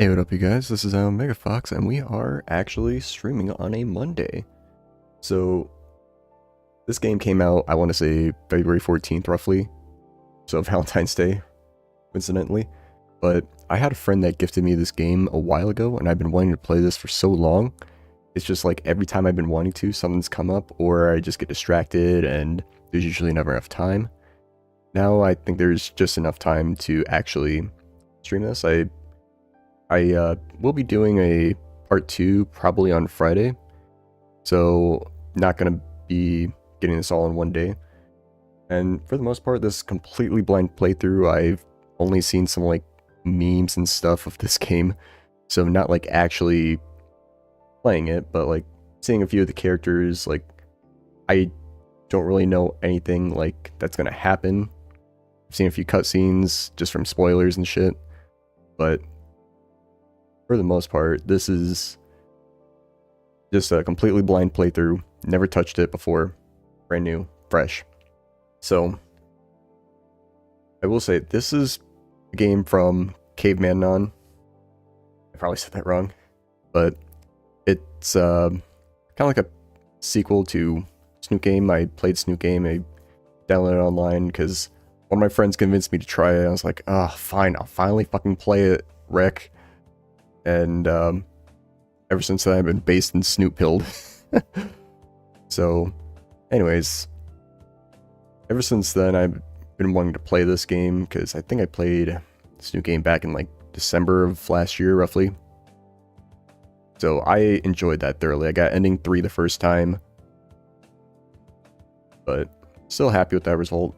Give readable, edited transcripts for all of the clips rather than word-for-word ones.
Hey, what up, you guys? This is Mega Fox, and we are actually streaming on a Monday. So, this game came out, I want to say February 14th, roughly. So, Valentine's Day, coincidentally. But I had a friend that gifted me this game a while ago, and I've been wanting to play this for so long. It's just like every time I've been wanting to, something's come up, or I just get distracted, and there's usually never enough time. Now, I think there's just enough time to actually stream this. I will be doing a part 2 probably on Friday, so not going to be getting this all in one day. And for the most part, this completely blind playthrough. I've only seen some like memes and stuff of this game, so not like actually playing it, but like seeing a few of the characters. Like, I don't really know anything like that's going to happen. I've seen a few cutscenes just from spoilers and shit, but for the most part, this is just a completely blind playthrough. Never touched it before. Brand new, fresh. So, I will say, this is a game from Caveman On. I probably said that wrong. But it's kind of like a sequel to Snook Game. I played Snook Game. I downloaded it online because one of my friends convinced me to try it. I was like, oh, fine, I'll finally fucking play it, Rick. And ever since then, I've been based in Snoop Pilled. So, anyways, ever since then, I've been wanting to play this game because I think I played Snoop Game back in like December of last year, roughly. So I enjoyed that thoroughly. I got ending 3 the first time, but still happy with that result.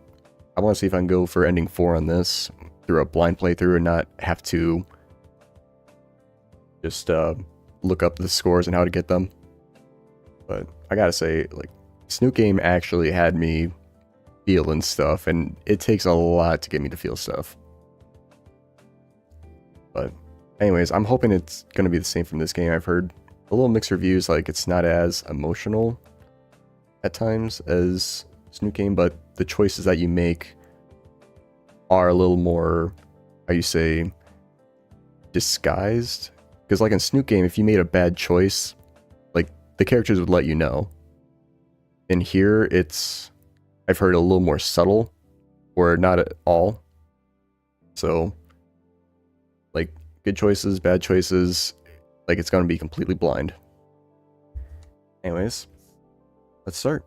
I want to see if I can go for ending 4 on this through a blind playthrough and not have to just look up the scores and how to get them. But I gotta say, like, Snook Game actually had me feeling stuff, and it takes a lot to get me to feel stuff. But anyways, I'm hoping it's gonna be the same from this game. I've heard a little mixed reviews, like it's not as emotional at times as Snook Game, but the choices that you make are a little more, how you say, disguised. Because like in Snook Game, if you made a bad choice, like the characters would let you know. In here, it's, I've heard, a little more subtle, or not at all. So, like, good choices, bad choices, like it's going to be completely blind. Anyways, let's start.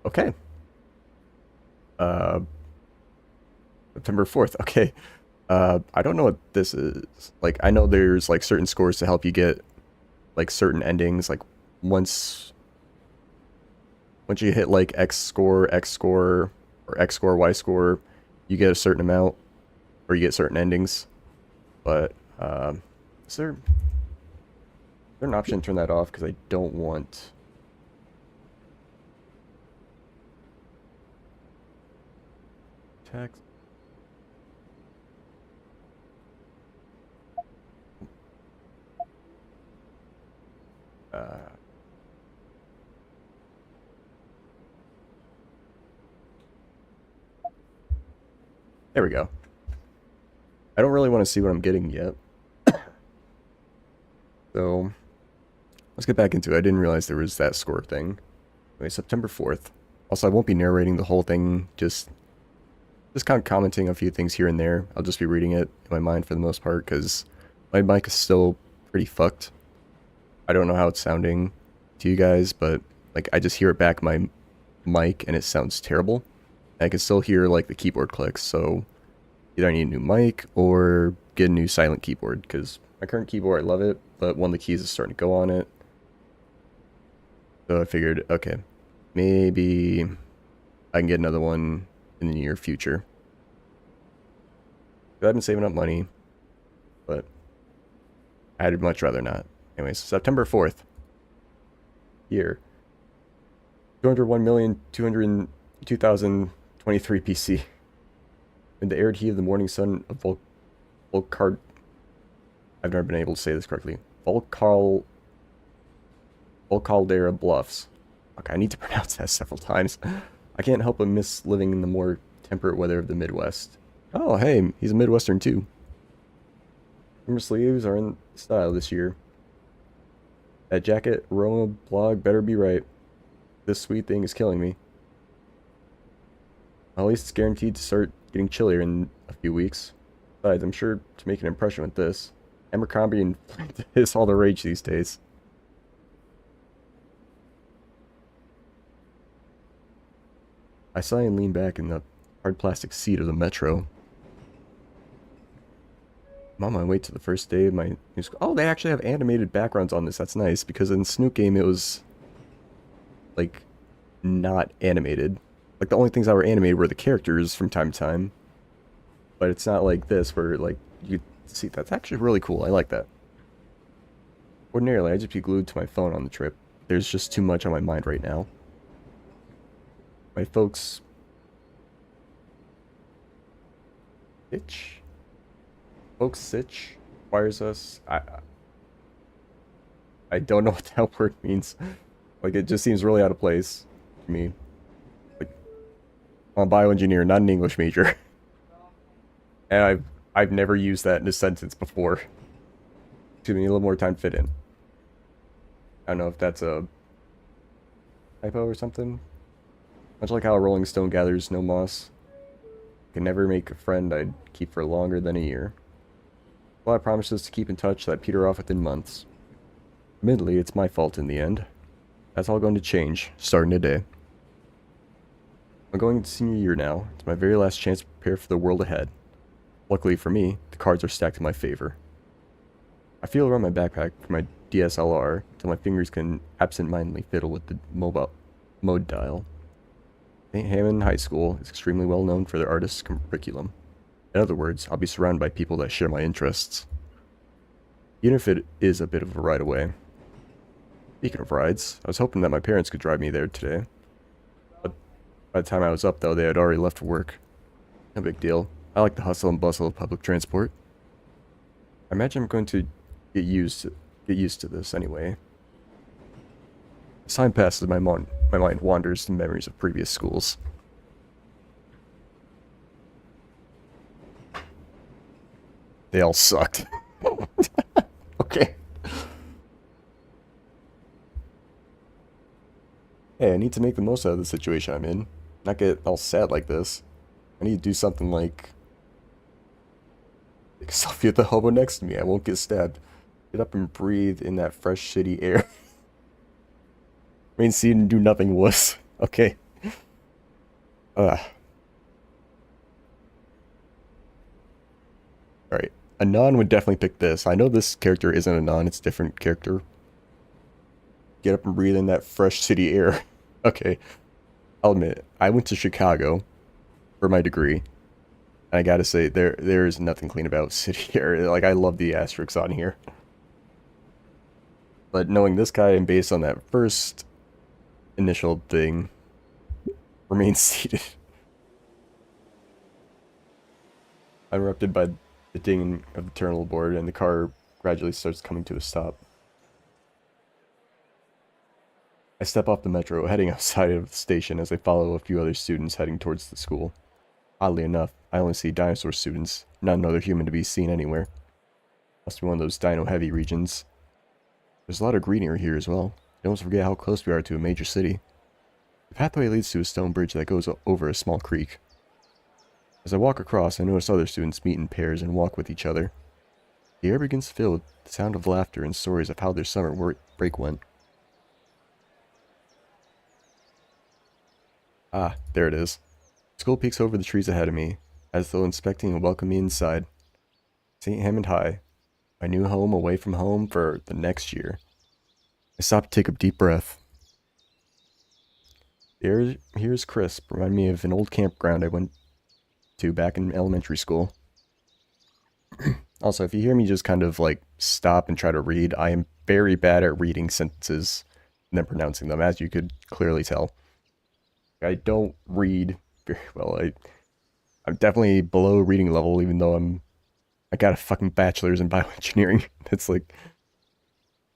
Okay. September 4th. Okay. I don't know what this is. Like, I know there's like certain scores to help you get like certain endings. Like once you hit like X score, or X score, Y score, you get a certain amount, or you get certain endings. But is there an option to turn that off? Because I don't want text. There we go. I don't really want to see what I'm getting yet. So, let's get back into it. I didn't realize there was that score thing. Anyway, September 4th. Also, I won't be narrating the whole thing, just kind of commenting a few things here and there. I'll just be reading it in my mind for the most part, because my mic is still pretty fucked. I don't know how it's sounding to you guys, but like I just hear it back my mic and it sounds terrible. I can still hear like the keyboard clicks, so either I need a new mic or get a new silent keyboard, because my current keyboard, I love it, but one of the keys is starting to go on it. So I figured, okay, maybe I can get another one in the near future. I've been saving up money, but I'd much rather not. Anyways, September 4th. Year. 201,202,023 PC. In the arid heat of the morning sun of Volcard... I've never been able to say this correctly. Volcaldera Bluffs. Okay, I need to pronounce that several times. I can't help but miss living in the more temperate weather of the Midwest. Oh, hey, he's a Midwestern too. Summer sleeves are in style this year. That jacket, Roma blog better be right. This sweet thing is killing me. Well, at least it's guaranteed to start getting chillier in a few weeks. Besides, I'm sure to make an impression with this. Abercrombie and Flint is all the rage these days. I sigh and lean back in the hard plastic seat of the Metro. I'm on my way to the first day of my new school. Oh, they actually have animated backgrounds on this. That's nice, because in Snook game it was, like, not animated. Like, the only things that were animated were the characters from time to time. But it's not like this, where, like, you see, that's actually really cool. I like that. Ordinarily, I'd just be glued to my phone on the trip. There's just too much on my mind right now. My folks... Itch? Folks Sitch requires us. I don't know what that word means. Like, it just seems really out of place to me. Like, I'm a bioengineer, not an English major. And I've never used that in a sentence before. Give me a little more time to fit in. I don't know if that's a typo or something. Much like how a Rolling Stone gathers no moss. I can never make a friend I'd keep for longer than a year. A lot of promises to keep in touch that peter off within months. Admittedly, it's my fault in the end. That's all going to change, starting today. I'm going into senior year now. It's my very last chance to prepare for the world ahead. Luckily for me, the cards are stacked in my favor. I feel around my backpack for my DSLR until my fingers can absent-mindedly fiddle with the mobile mode dial. St. Hammond High School is extremely well known for their artist curriculum. In other words, I'll be surrounded by people that share my interests. Even if it is a bit of a ride away. Speaking of rides, I was hoping that my parents could drive me there today. But by the time I was up, though, they had already left for work. No big deal. I like the hustle and bustle of public transport. I imagine I'm going to get used to this anyway. As time passes, my mind wanders to memories of previous schools. They all sucked. Okay. Hey, I need to make the most out of the situation I'm in. Not get all sad like this. I need to do something like... Take a selfie at the hobo next to me. I won't get stabbed. Get up and breathe in that fresh, shitty air. Main scene and do nothing wuss. Okay. Alright. A non would definitely pick this. I know this character isn't a non, it's a different character. Get up and breathe in that fresh city air. Okay. I'll admit, I went to Chicago for my degree. And I gotta say, there is nothing clean about city air. Like, I love the asterisks on here. But knowing this guy and based on that first initial thing, remain seated. I'm interrupted by the ding of the terminal board, and the car gradually starts coming to a stop. I step off the metro, heading outside of the station as I follow a few other students heading towards the school. Oddly enough, I only see dinosaur students, not another human to be seen anywhere. Must be one of those dino-heavy regions. There's a lot of greenery here as well. Don't forget how close we are to a major city. The pathway leads to a stone bridge that goes over a small creek. As I walk across, I notice other students meet in pairs and walk with each other. The air begins to fill with the sound of laughter and stories of how their summer break went. Ah, there it is. School peeks over the trees ahead of me, as though inspecting and welcoming me inside. St. Hammond High, my new home away from home for the next year. I stop to take a deep breath. The air here is crisp, remind me of an old campground I went to back in elementary school. Also, if you hear me just kind of like stop and try to read, I am very bad at reading sentences and then pronouncing them, as you could clearly tell. I don't read very well. I'm definitely below reading level, even though I got a fucking bachelor's in bioengineering. It's like,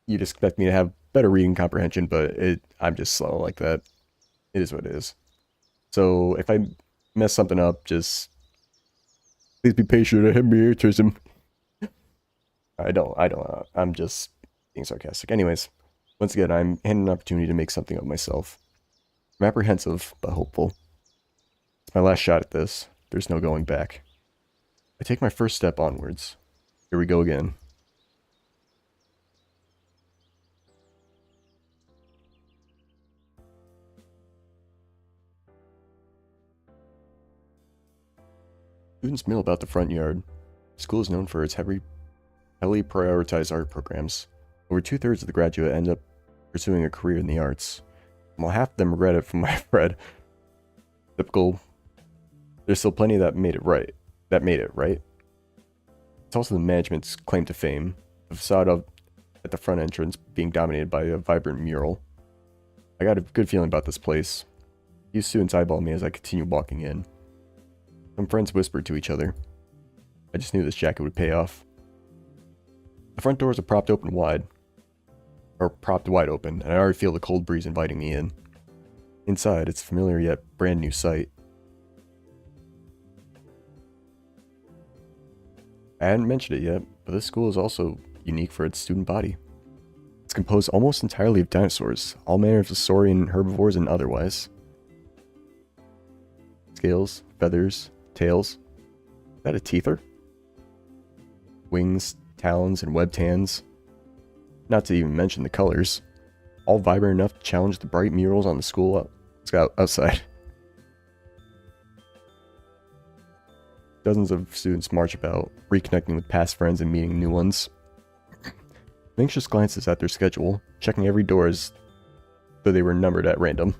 you'd expect me to have better reading comprehension, but I'm just slow like that. It is what it is. So if I mess something up, just please be patient. I have autism. I'm just being sarcastic. Anyways, once again, I'm handed an opportunity to make something of myself. I'm apprehensive, but hopeful. It's my last shot at this. There's no going back. I take my first step onwards. Here we go again. Students mill about the front yard. The school is known for its heavily prioritized art programs. Over 2/3 of the graduate end up pursuing a career in the arts. While half of them regret it from my Fred. Typical. There's still plenty that made it right. It's also the management's claim to fame. The facade at the front entrance being dominated by a vibrant mural. I got a good feeling about this place. Few students eyeball me as I continue walking in. Some friends whispered to each other. I just knew this jacket would pay off. The front doors are propped wide open, and I already feel the cold breeze inviting me in. Inside, it's a familiar yet brand new sight. I hadn't mentioned it yet, but this school is also unique for its student body. It's composed almost entirely of dinosaurs, all manners of saurian herbivores and otherwise. Scales, feathers, tails. Is that a teether? Wings, talons, and webbed hands. Not to even mention the colors. All vibrant enough to challenge the bright murals on the school outside. Dozens of students march about, reconnecting with past friends and meeting new ones. Anxious glances at their schedule, checking every door as though they were numbered at random.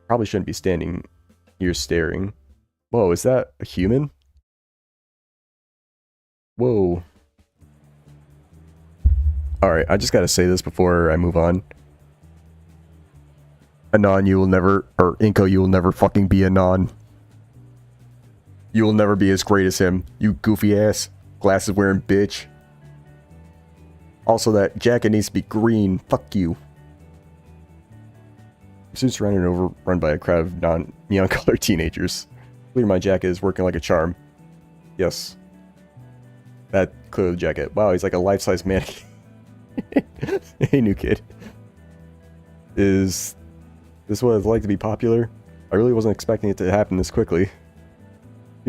Probably shouldn't be standing here staring. Whoa, is that a human? Whoa. Alright, I just gotta say this before I move on. Anon, you will never, or Inko, you will never fucking be Anon. You will never be as great as him, you goofy ass, glasses wearing bitch. Also, that jacket needs to be green. Fuck you. Soon surrounded and overrun by a crowd of non-neon colored teenagers. Clear my jacket is working like a charm. Yes. That clear jacket. Wow, he's like a life-size mannequin. Hey, new kid. Is this what it's like to be popular? I really wasn't expecting it to happen this quickly.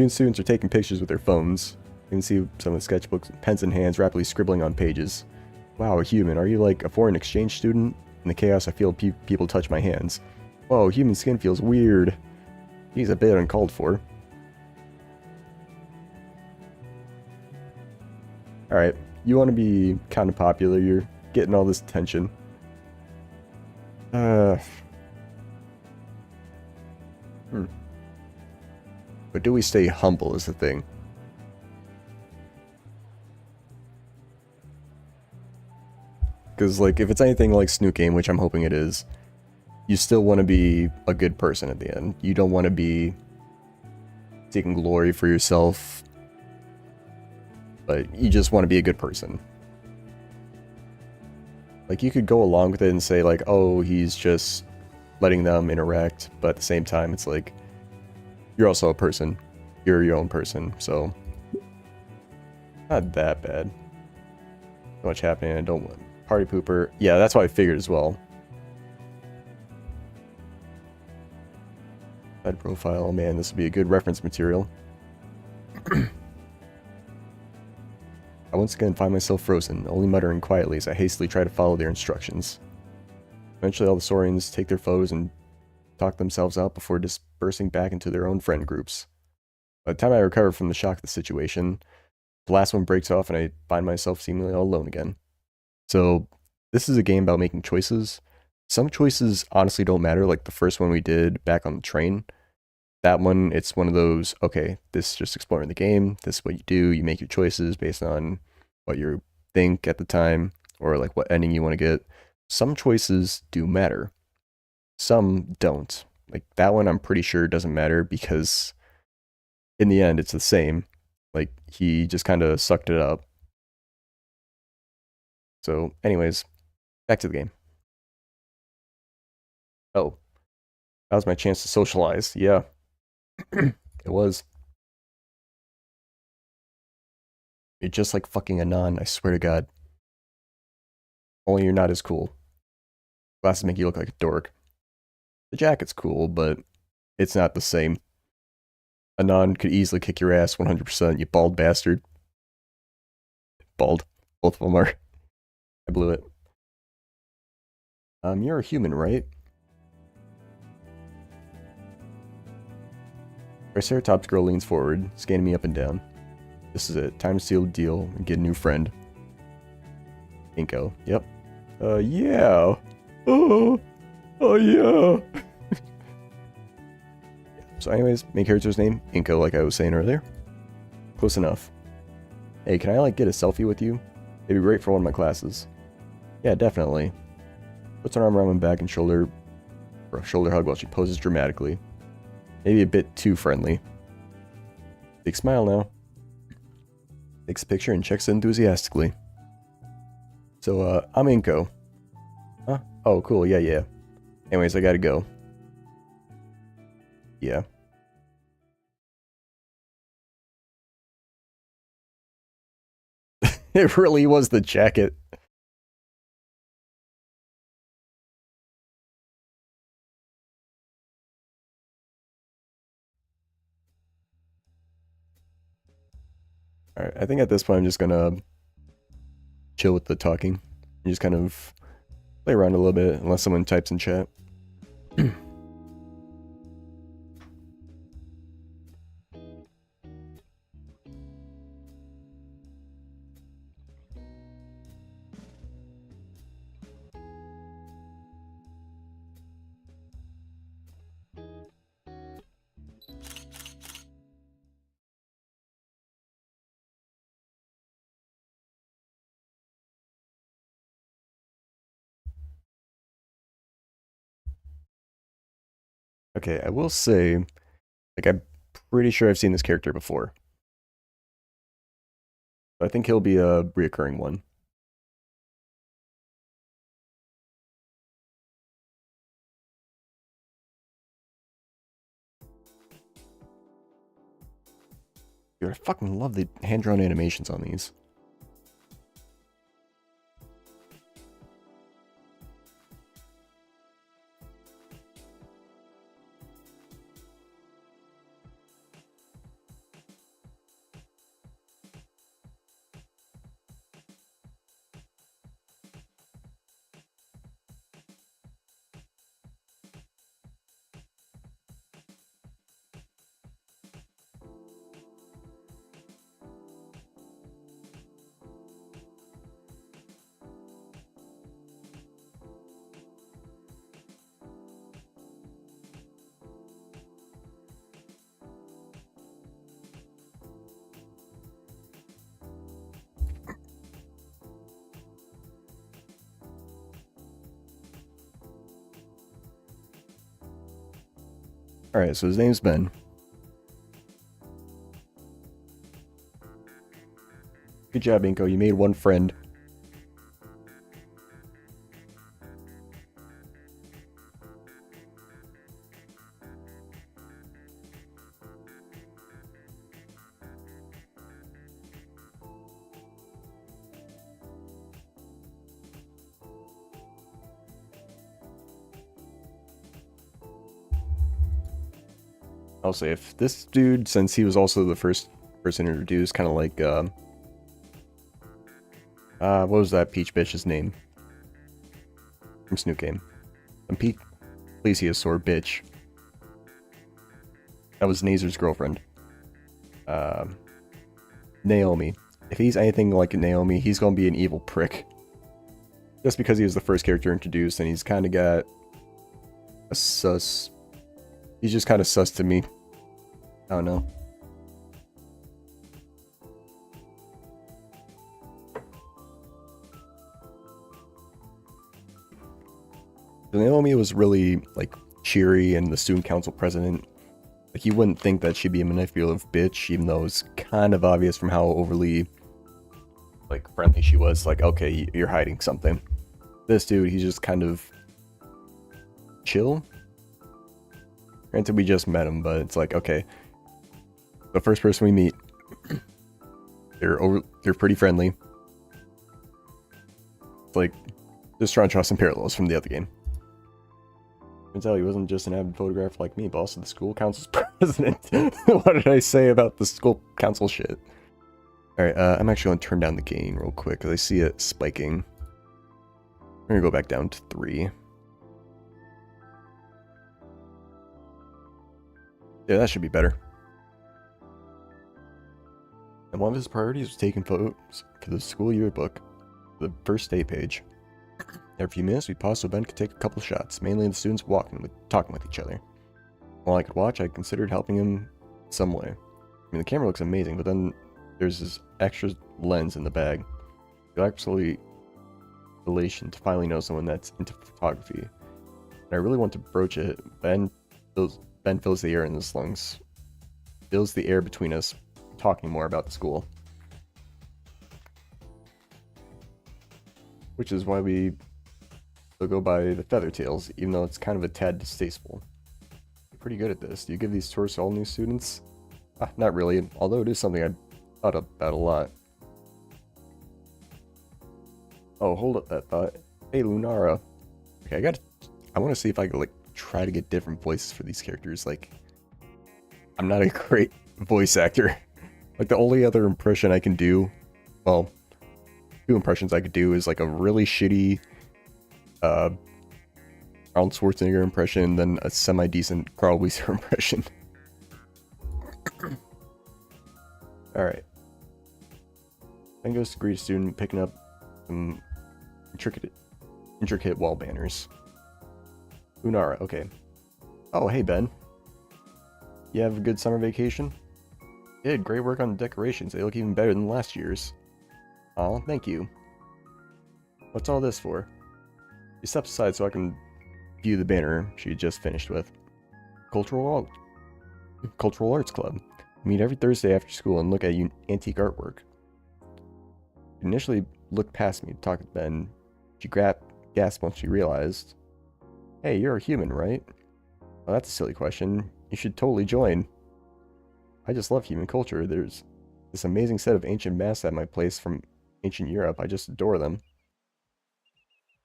Students are taking pictures with their phones. You can see some of the sketchbooks, pens in hands, rapidly scribbling on pages. Wow, a human. Are you like a foreign exchange student? In the chaos, I feel people touch my hands. Whoa, human skin feels weird. He's a bit uncalled for. Alright, you want to be kind of popular. You're getting all this attention. But do we stay humble is the thing. Because, like, if it's anything like Snook Game, which I'm hoping it is, you still want to be a good person at the end. You don't want to be taking glory for yourself, but you just want to be a good person. Like, you could go along with it and say, like, oh, he's just letting them interact, but at the same time, it's like, you're also a person. You're your own person, so not that bad. So much happening, I don't want party pooper. Yeah, that's what I figured as well. Side profile, man, this would be a good reference material. I once again find myself frozen, only muttering quietly as I hastily try to follow their instructions. Eventually all the Saurians take their photos and talk themselves out before dispersing back into their own friend groups. By the time I recover from the shock of the situation, the last one breaks off and I find myself seemingly all alone again. So, this is a game about making choices. Some choices honestly don't matter, like the first one we did back on the train. That one, it's one of those, okay, this is just exploring the game, this is what you do, you make your choices based on what you think at the time, or like what ending you want to get. Some choices do matter. Some don't. Like that one I'm pretty sure doesn't matter because in the end it's the same. Like he just kind of sucked it up. So anyways, back to the game. Oh, that was my chance to socialize. Yeah. It was. You're just like fucking Anon, I swear to God. Only you're not as cool. Glasses make you look like a dork. The jacket's cool, but it's not the same. Anon could easily kick your ass 100%, you bald bastard. Bald. Both of them are. I blew it. You're a human, right? Triceratops girl leans forward, scanning me up and down. This is it. Time to seal the deal and get a new friend. Inko. Yep. Yeah. Oh yeah. So anyways, main character's name, Inko, like I was saying earlier. Close enough. Hey, can I, like, get a selfie with you? It'd be great for one of my classes. Yeah, definitely. Puts her arm around my back and shoulder for a shoulder hug while she poses dramatically. Maybe a bit too friendly. Big smile now. Takes a picture and checks enthusiastically. So, I'm Inko. Huh? Oh, cool, yeah. Anyways, I gotta go. Yeah. It really was the jacket. Alright, I think at this point I'm just gonna chill with the talking. And just kind of play around a little bit, unless someone types in chat. Okay, I will say, like, I'm pretty sure I've seen this character before. I think he'll be a reoccurring one. Dude, I fucking love the hand-drawn animations on these. Alright, so his name's Ben. Good job, Inko. You made one friend. I'll say, if this dude, since he was also the first person introduced, kind of like, what was that peach bitch's name? From Snook Game. And Plesiosaur bitch. That was Nazer's girlfriend. Naomi. If he's anything like Naomi, he's gonna be an evil prick. Just because he was the first character introduced, and he's kind of got a sus. He's just kind of sus to me. I don't know. Naomi was really, like, cheery and the student council president. Like, you wouldn't think that she'd be a manipulative bitch, even though it's kind of obvious from how overly, like, friendly she was. Like, okay, you're hiding something. This dude, he's just kind of chill. Granted, we just met him, but it's like, okay, the first person we meet, they're pretty friendly. It's like, just trying to draw some parallels from the other game. Turns out he wasn't just an avid photographer like me, but also the school council's president. What did I say about the school council shit? Alright, I'm actually going to turn down the gain real quick, because I see it spiking. I'm going to go back down to 3. Yeah, that should be better. And one of his priorities was taking photos for the school yearbook, the first day page. Every few minutes, we paused so Ben could take a couple shots, mainly the students talking with each other. While I could watch, I considered helping him some way. I mean, the camera looks amazing, but then there's this extra lens in the bag. It's absolutely elation to finally know someone that's into photography. And I really want to broach it. Ben fills the air in his lungs. Fills the air between us, talking more about the school. Which is why we go by the Feathertails, even though it's kind of a tad distasteful. You're pretty good at this. Do you give these tours to all new students? Not really, although it is something I thought about a lot. Oh, hold up that thought. Hey, Lunara. Okay, I want to see if I could, like, try to get different voices for these characters. Like, I'm not a great voice actor. Like, the only other impression I can do, well, 2 impressions I could do is, like, a really shitty, Arnold Schwarzenegger impression, and then a semi-decent Carl Weiser impression. Alright. Ben goes to greet a student, picking up some intricate wall banners. Lunara, okay. Oh, hey Ben. You have a good summer vacation? Did great work on the decorations. They look even better than last year's. Aw, thank you. What's all this for? She steps aside so I can view the banner she had just finished with. Cultural Arts Club. Meet every Thursday after school and look at antique artwork. She initially looked past me to talk to Ben. She gasped once she realized. Hey, you're a human, right? Well, that's a silly question. You should totally join. I just love human culture. There's this amazing set of ancient masks at my place from ancient Europe. I just adore them.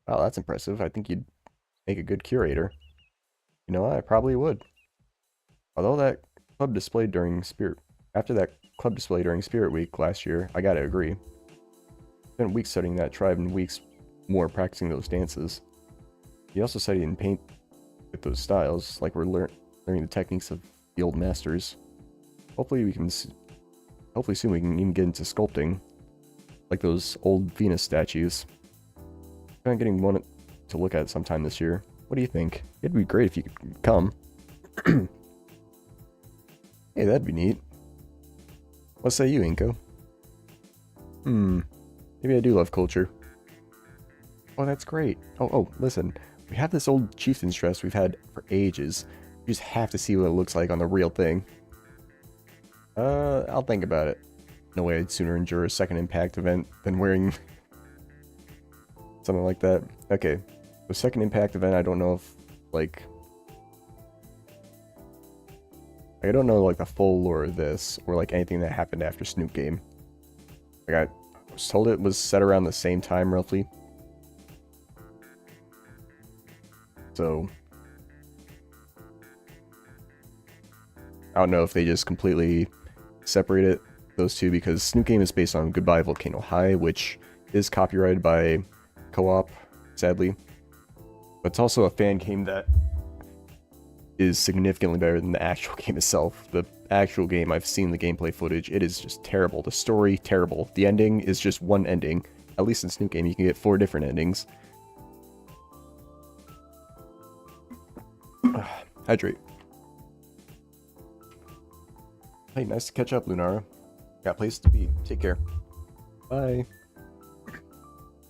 Wow, that's impressive. I think you'd make a good curator. You know, I probably would. Although after that club display during Spirit Week last year, I gotta agree. Spent weeks studying that tribe and weeks more practicing those dances. He also said he didn't paint with those styles, like we're learning the techniques of the old masters. Hopefully soon we can even get into sculpting, like those old Venus statues. I'm getting one to look at sometime this year. What do you think? It'd be great if you could come. Hey, that'd be neat. What say you, Inko? Maybe I do love culture. Oh, that's great. Oh, listen. We have this old chieftain's dress we've had for ages. We just have to see what it looks like on the real thing. I'll think about it. No way I'd sooner endure a second impact event than wearing something like that. Okay, the second impact event, I don't know if, like... I don't know, like, the full lore of this, or, like, anything that happened after Snoop Game. Like, I was told it was set around the same time, roughly. So... I don't know if they just completely separated those two, because Snoop Game is based on Goodbye Volcano High, which is copyrighted by Co-op, sadly. But it's also a fan game that is significantly better than the actual game itself. The actual game, I've seen the gameplay footage, it is just terrible. The story, terrible. The ending is just one ending. At least in Snoop Game, you can get 4 different endings. Hydrate. Hey, nice to catch up, Lunara. Got places to be. Take care. Bye.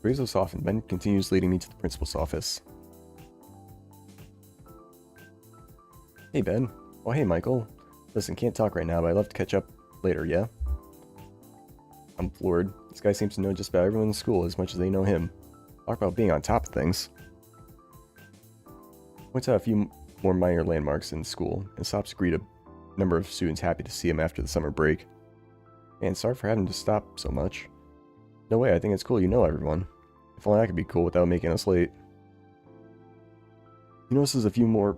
Razor's off and Ben continues leading me to the principal's office. Hey, Ben. Oh, hey, Michael. Listen, can't talk right now, but I'd love to catch up later, yeah? I'm floored. This guy seems to know just about everyone in school as much as they know him. Talk about being on top of things. Points out a few more minor landmarks in school, and stops to greet a number of students happy to see him after the summer break. Man, sorry for having to stop so much. No way, I think it's cool you know everyone. If only I could be cool without making us late. He notices a few more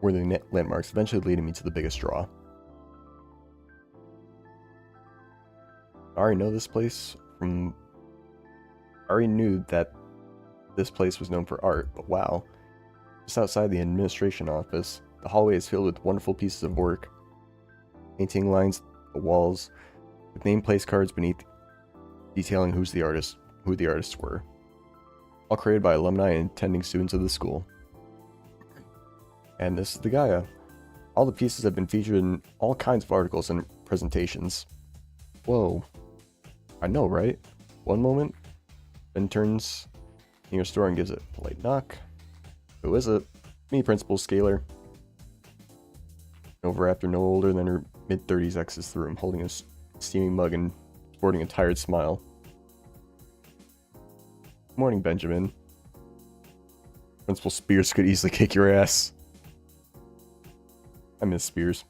worthy landmarks, eventually leading me to the biggest draw. I already know this place from... I already knew that this place was known for art, but wow. Just outside the administration office, the hallway is filled with wonderful pieces of work. Painting lines the walls, with name place cards beneath detailing who the artists were. All created by alumni and attending students of the school. And this is the Gaia. All the pieces have been featured in all kinds of articles and presentations. Whoa. I know, right? One moment, then turns in your store and gives it a polite knock. Who is it? Me, Principal Scalar. Over after no older than her mid-30s exits the room, holding a steaming mug and sporting a tired smile. Morning, Benjamin. Principal Spears could easily kick your ass. I miss Spears.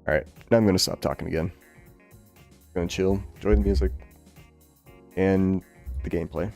Alright, now I'm gonna stop talking again. Gonna chill, enjoy the music, and the gameplay.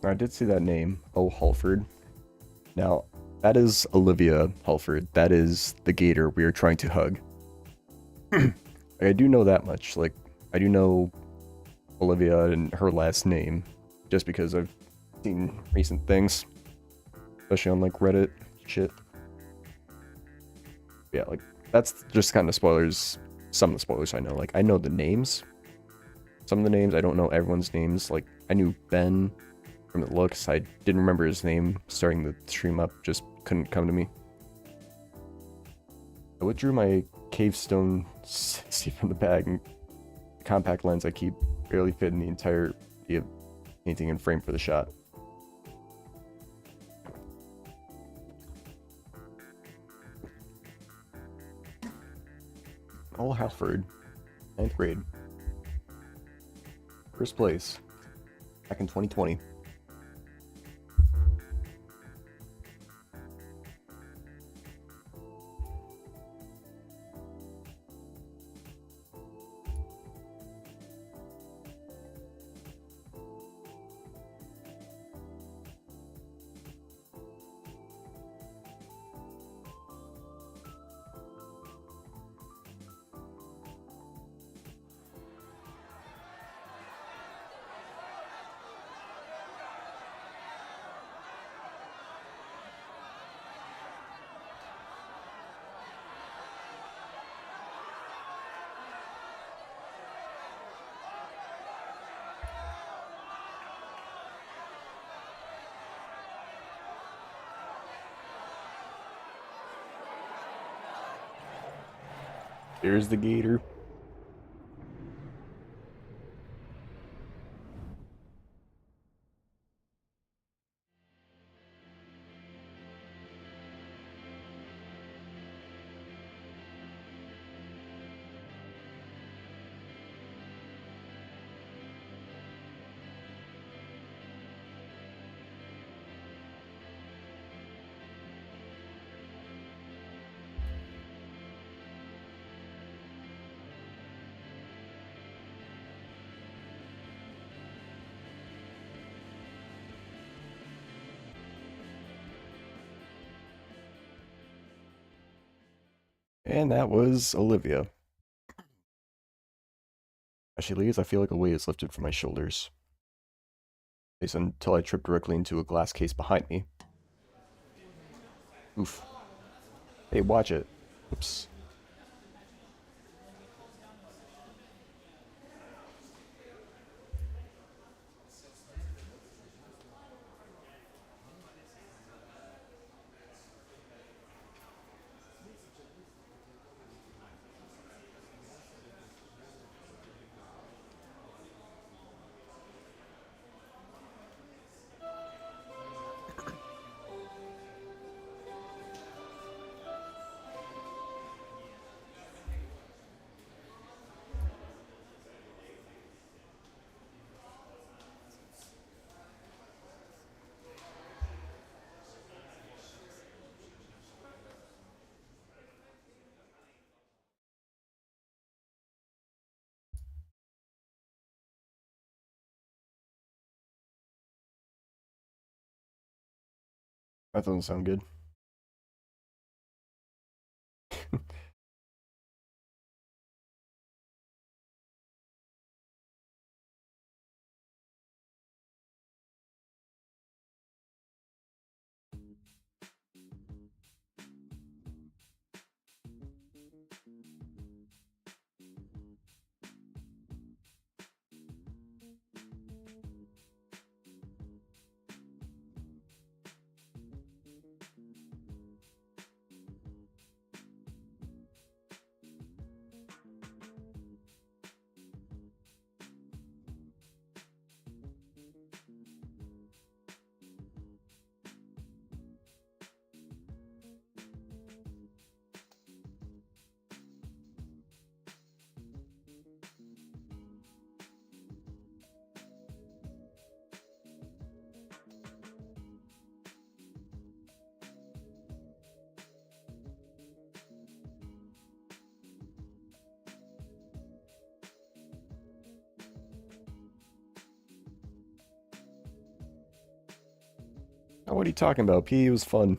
I did see that name, Oh Halford. Now, that is Olivia Halford. That is the gator we are trying to hug. I do know that much. Like, I do know Olivia and her last name, just because I've seen recent things, especially on like Reddit shit. Yeah, like that's just kind of spoilers. Some of the spoilers I know. Like, I know the names. Some of the names I don't know everyone's names. Like, I knew Ben from the looks. I didn't remember his name starting the stream up. Just couldn't come to me. I withdrew my cave stone seat from the bag, and the compact lens I keep barely fit in the entire painting and frame for the shot. Oh, Halford, 9th grade. First place, back in 2020. There's the gator. And that was Olivia. As she leaves, I feel like a weight is lifted from my shoulders. At least until I trip directly into a glass case behind me. Oof. Hey, watch it. Oops. That doesn't sound good. Oh, what are you talking about? PE was fun.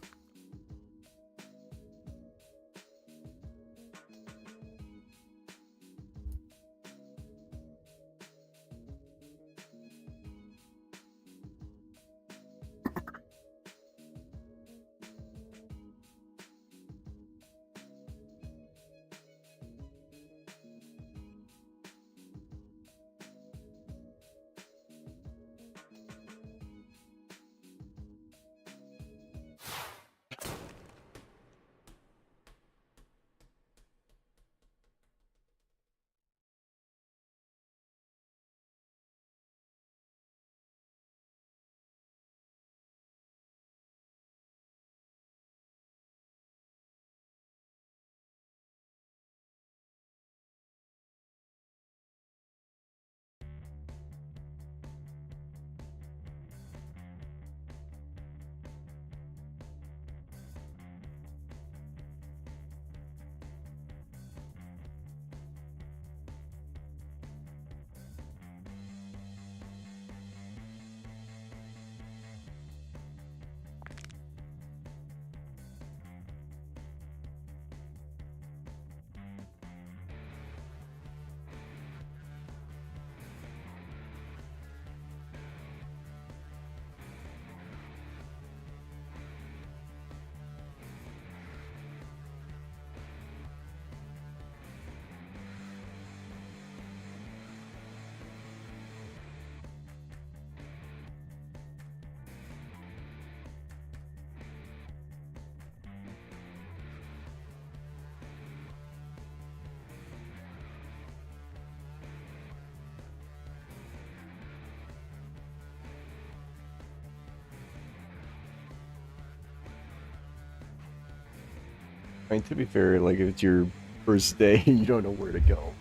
I mean, to be fair, like, if it's your first day, you don't know where to go.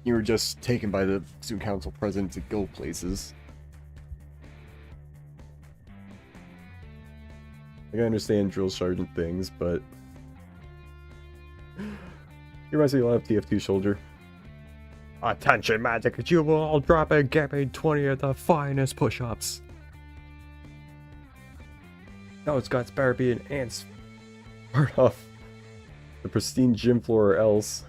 You were just taken by the student council president to go places. Like, I understand drill sergeant things, but... He reminds me a lot of TF2 Soldier. Attention, magic, you will all drop and get me 20 of the finest push-ups. No, it's got better be an ant's part off. The pristine gym floor or else.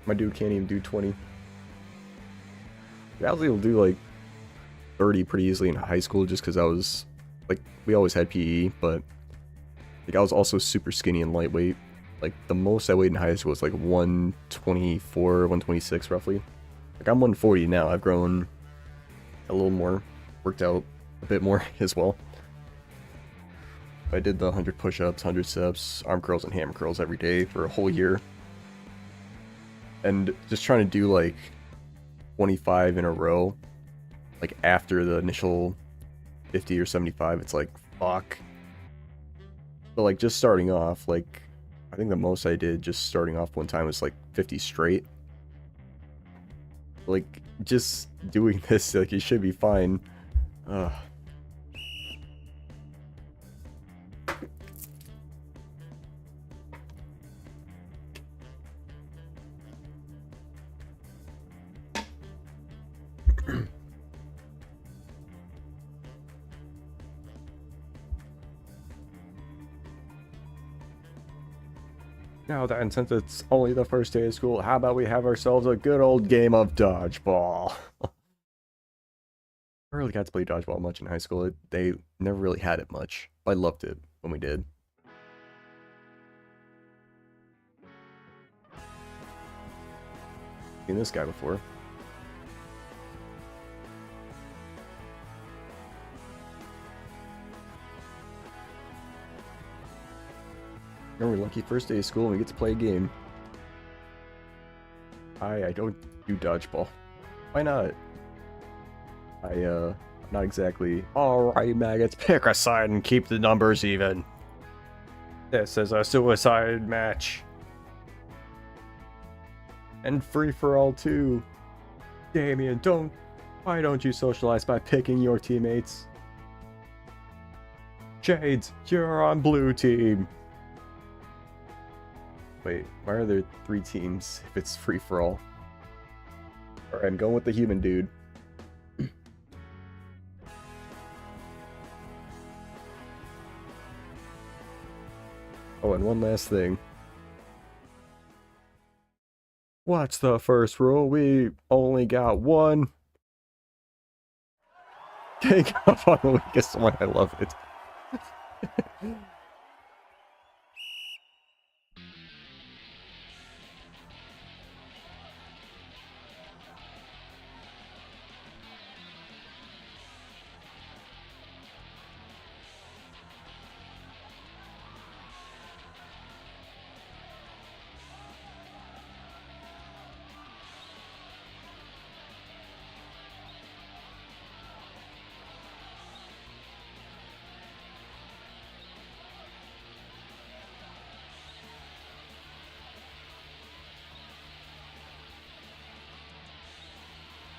My dude can't even do 20. I was able to do like 30 pretty easily in high school just because I was like, we always had PE, but like I was also super skinny and lightweight. Like the most I weighed in high school was like 124, 126 roughly. Like I'm 140 now. I've grown a little more, worked out a bit more as well. I did the 100 push-ups, 100 steps, arm curls, and hammer curls every day for a whole year. And just trying to do like 25 in a row, like after the initial 50 or 75, it's like, fuck. But like just starting off, like I think the most I did just starting off one time was like 50 straight. Like just doing this, like you should be fine. Ugh. Now then, since it's only the first day of school, how about we have ourselves a good old game of dodgeball? I really got to play dodgeball much in high school. They never really had it much. I loved it when we did. Seen this guy before. Remember, lucky first day of school and we get to play a game. I don't do dodgeball. Why not? I'm not exactly. Alright, maggots, pick a side and keep the numbers even. This is a suicide match. And free for all too. Damien, why don't you socialize by picking your teammates? Shades, you're on blue team. Wait, why are there 3 teams if it's free for all? Alright, I'm going with the human dude. Oh, and one last thing. What's the first rule? We only got one. Take off on the weakest one. I love it.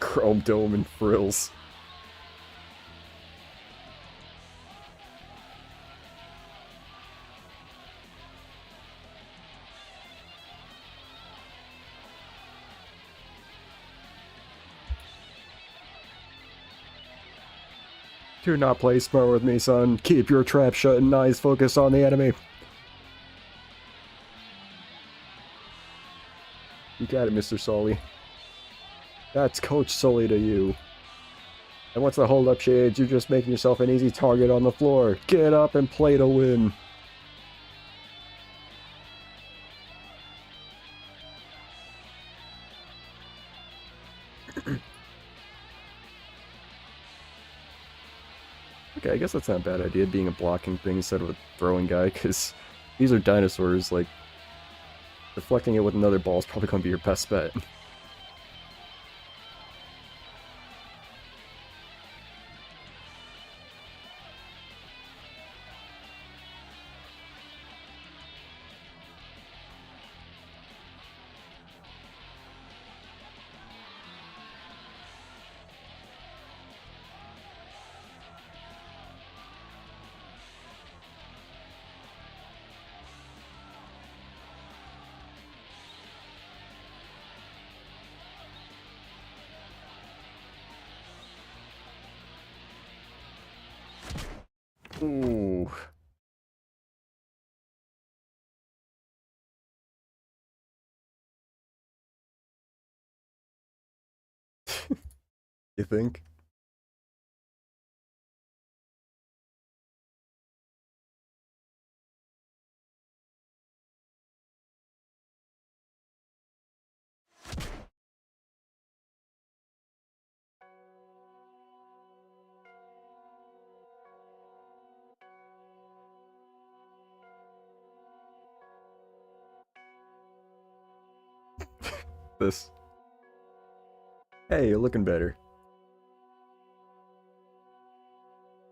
Chrome dome and frills. Do not play smart with me, son. Keep your trap shut and eyes focused on the enemy. You got it, Mr. Sully. That's Coach Sully to you. And what's the hold-up, Shades? You're just making yourself an easy target on the floor. Get up and play to win. Okay, I guess that's not a bad idea, being a blocking thing instead of a throwing guy, because these are dinosaurs, like, deflecting it with another ball is probably going to be your best bet. Ooh. You think? This. Hey, you're looking better.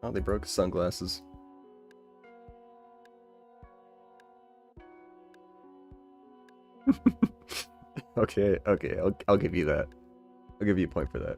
Oh, they broke his sunglasses. Okay, okay, I'll give you that. I'll give you a point for that.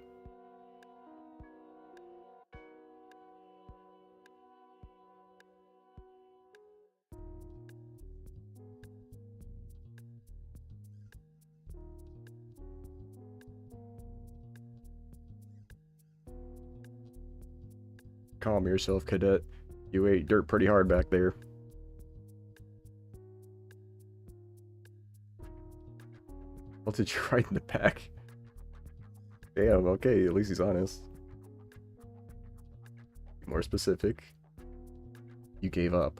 Calm yourself, cadet. You ate dirt pretty hard back there. What did you write in the back? Damn, okay, at least he's honest. More specific. You gave up.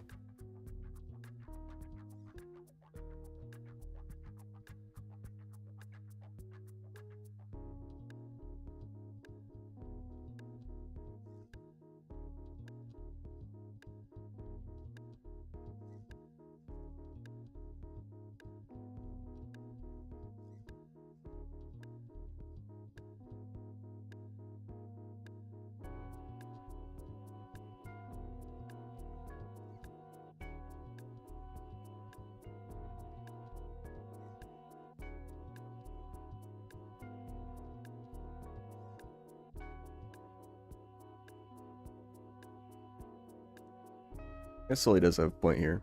It Sully does have a point here.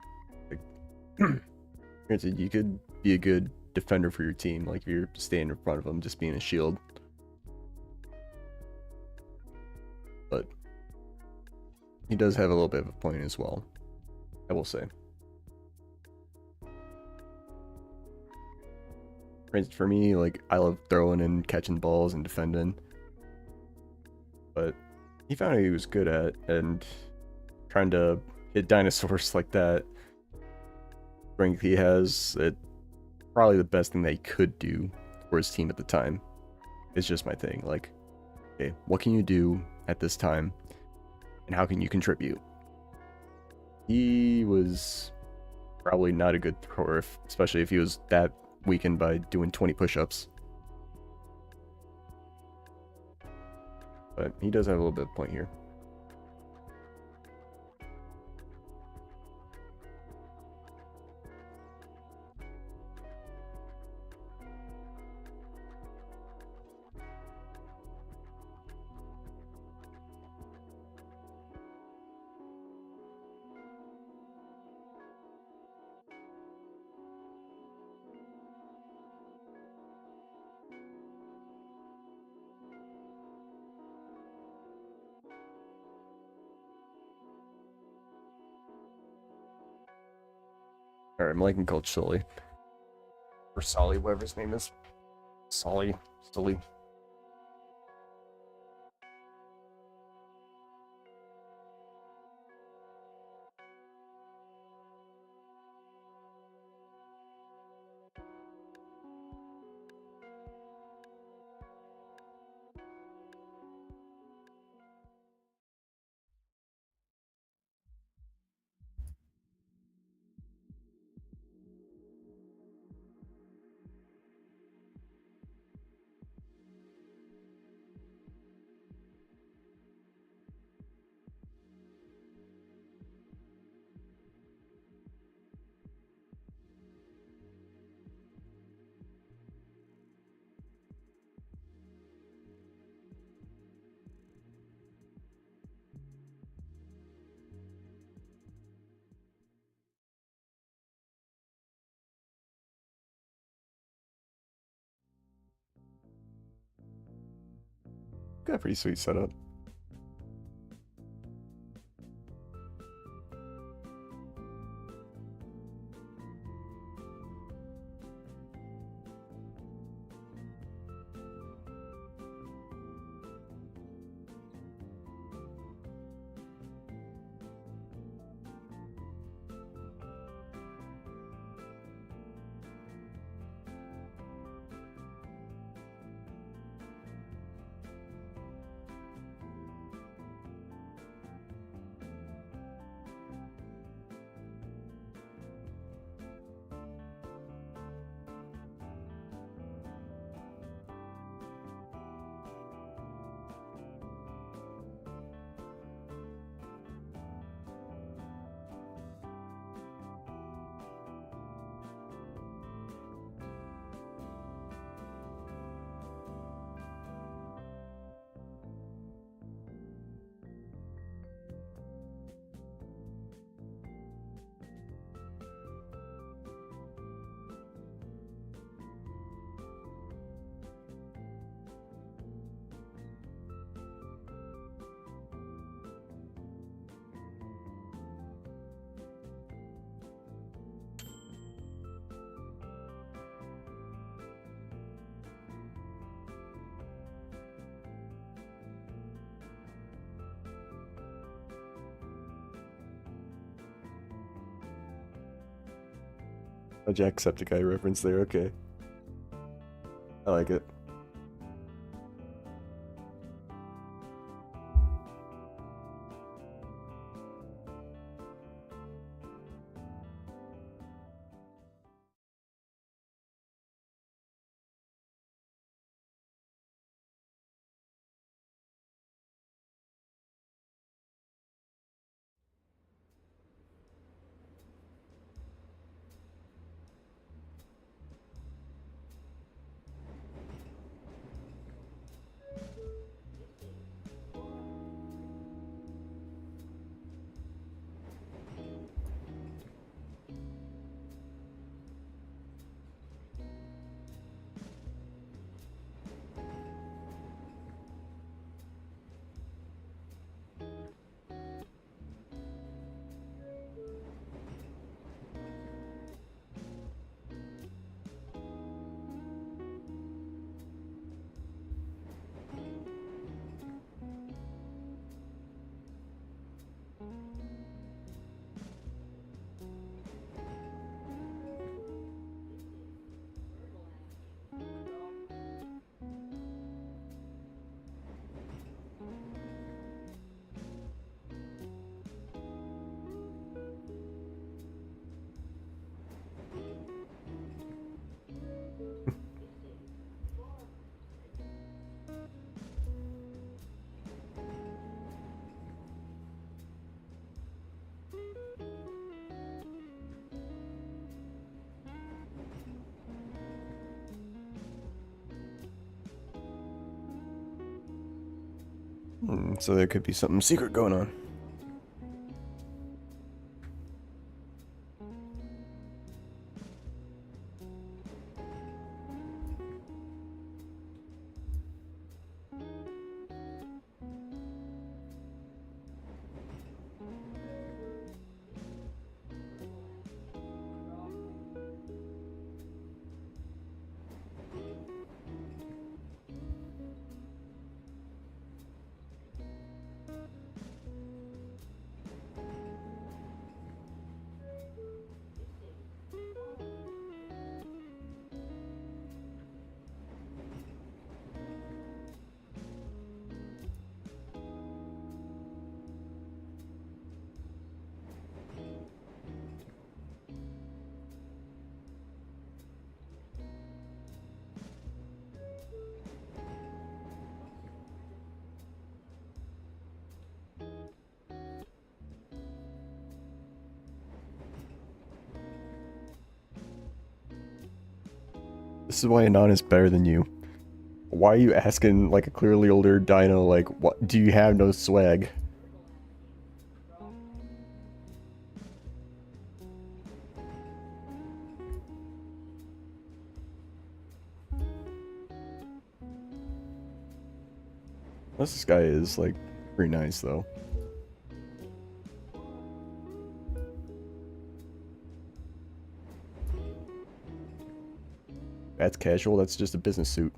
Like, granted, you could be a good defender for your team, like if you're standing in front of them, just being a shield. But he does have a little bit of a point as well, I will say. For me, like, I love throwing and catching balls and defending, but he found what he was good at, and trying to hit dinosaurs like that strength he has, it probably the best thing that he could do for his team at the time. It's just my thing. Like, okay, what can you do at this time, and how can you contribute? He was probably not a good thrower, especially if he was that weakened by doing 20 push-ups. But he does have a little bit of point here. Alright, I'm liking Coach Sully. Or Solly, whatever his name is. Sully. Sully. Got a pretty sweet setup. A Jacksepticeye reference there, okay. I like it. So there could be something secret going on. This is why Anon is better than you. Why are you asking like a clearly older dino like what do you have no swag? This guy is like pretty nice though. That's casual, that's just a business suit.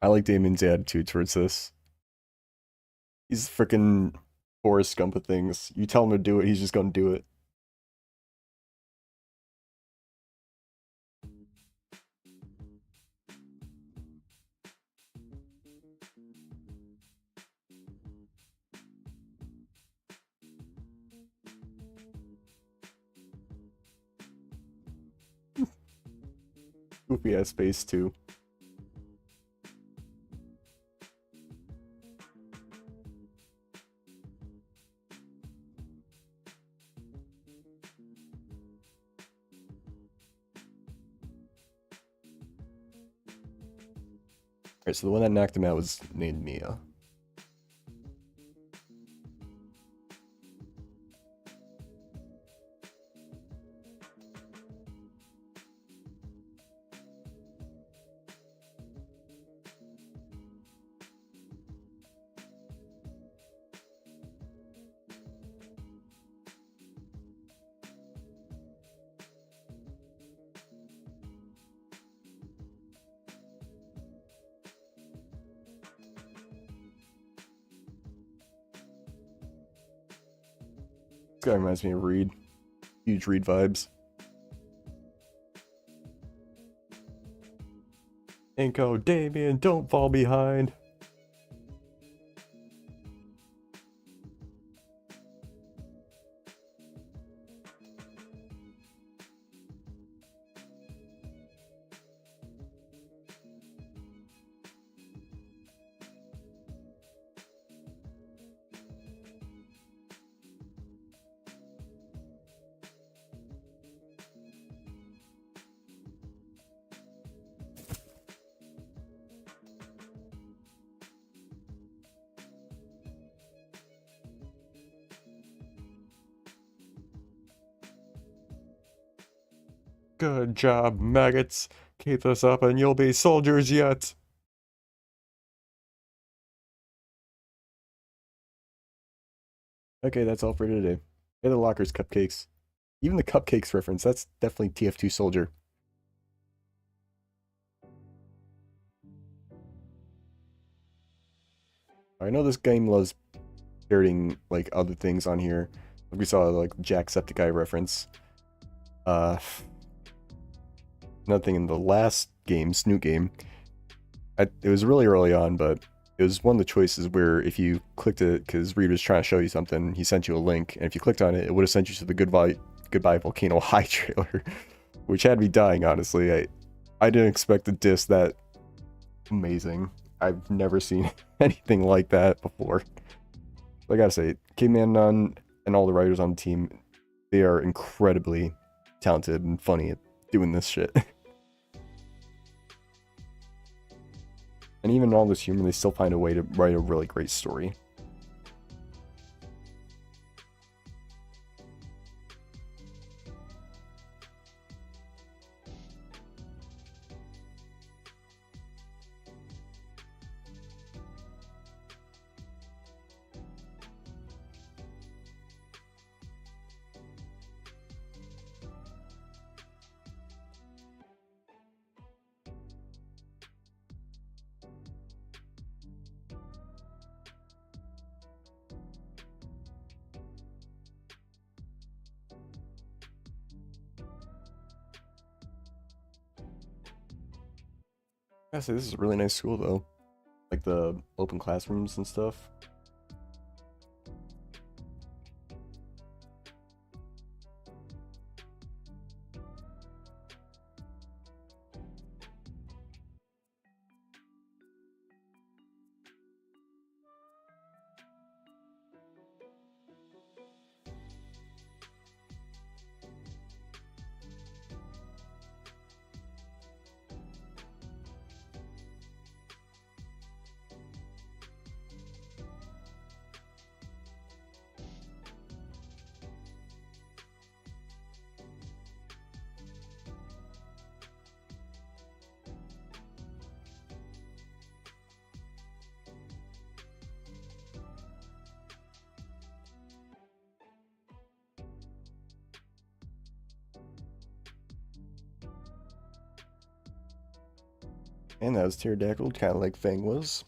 I like Damon's attitude towards this. He's freaking Forrest Gump of things. You tell him to do it, he's just gonna do it. Goofy ass face too. Alright, so the one that knocked him out was named Mia. This guy reminds me of Reed. Huge Reed vibes. Inko, Damien, don't fall behind. Good job, maggots. Keep this up and you'll be soldiers yet. Okay, that's all for today. Hey, the lockers, cupcakes. Even the cupcakes reference, that's definitely TF2 Soldier. I know this game loves parroting, like, other things on here. We saw, like, Jacksepticeye reference. Another thing in the last game, Snoot game, it was really early on, but it was one of the choices where if you clicked it, because Reed was trying to show you something, he sent you a link, and if you clicked on it, it would have sent you to the Goodbye Volcano High trailer, which had me dying, honestly. I didn't expect a diss that amazing. I've never seen anything like that before. I gotta say, Caveman Nunn and all the writers on the team, they are incredibly talented and funny at doing this shit. And even all this humor, they still find a way to write a really great story. I gotta say, this is a really nice school though. Like the open classrooms and stuff. And that was pterodactyl, kind of like Fang was.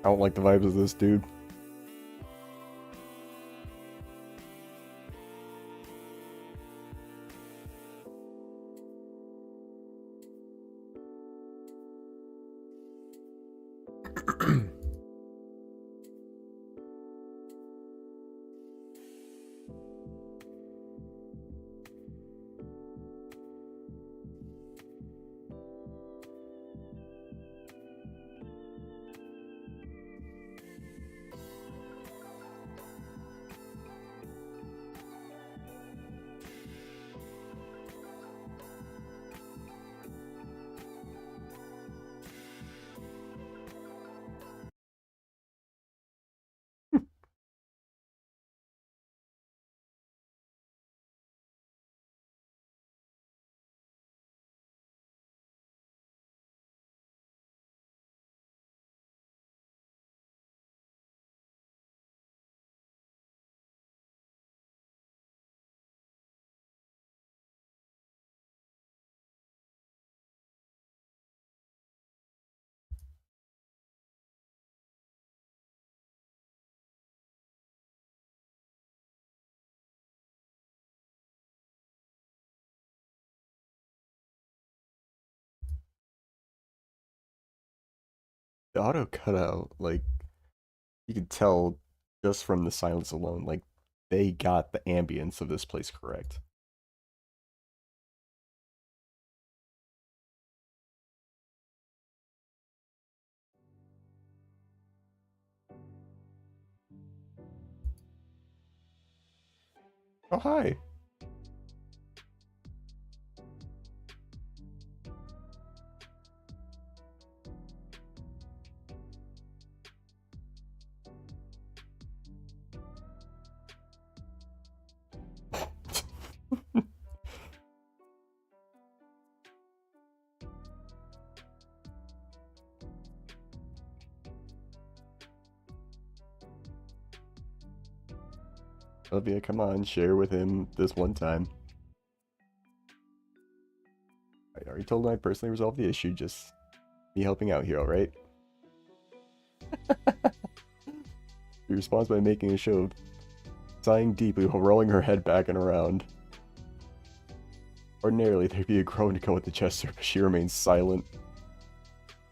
I don't like the vibes of this, dude. The auto cutout, like, you could tell just from the silence alone, like, they got the ambience of this place correct. Oh, hi. Olivia, come on, share with him this one time. I already told him I personally resolved the issue, just me helping out here, alright? He responds by making a show of sighing deeply while rolling her head back and around. Ordinarily, there'd be a groan to go with the gesture, but she remains silent.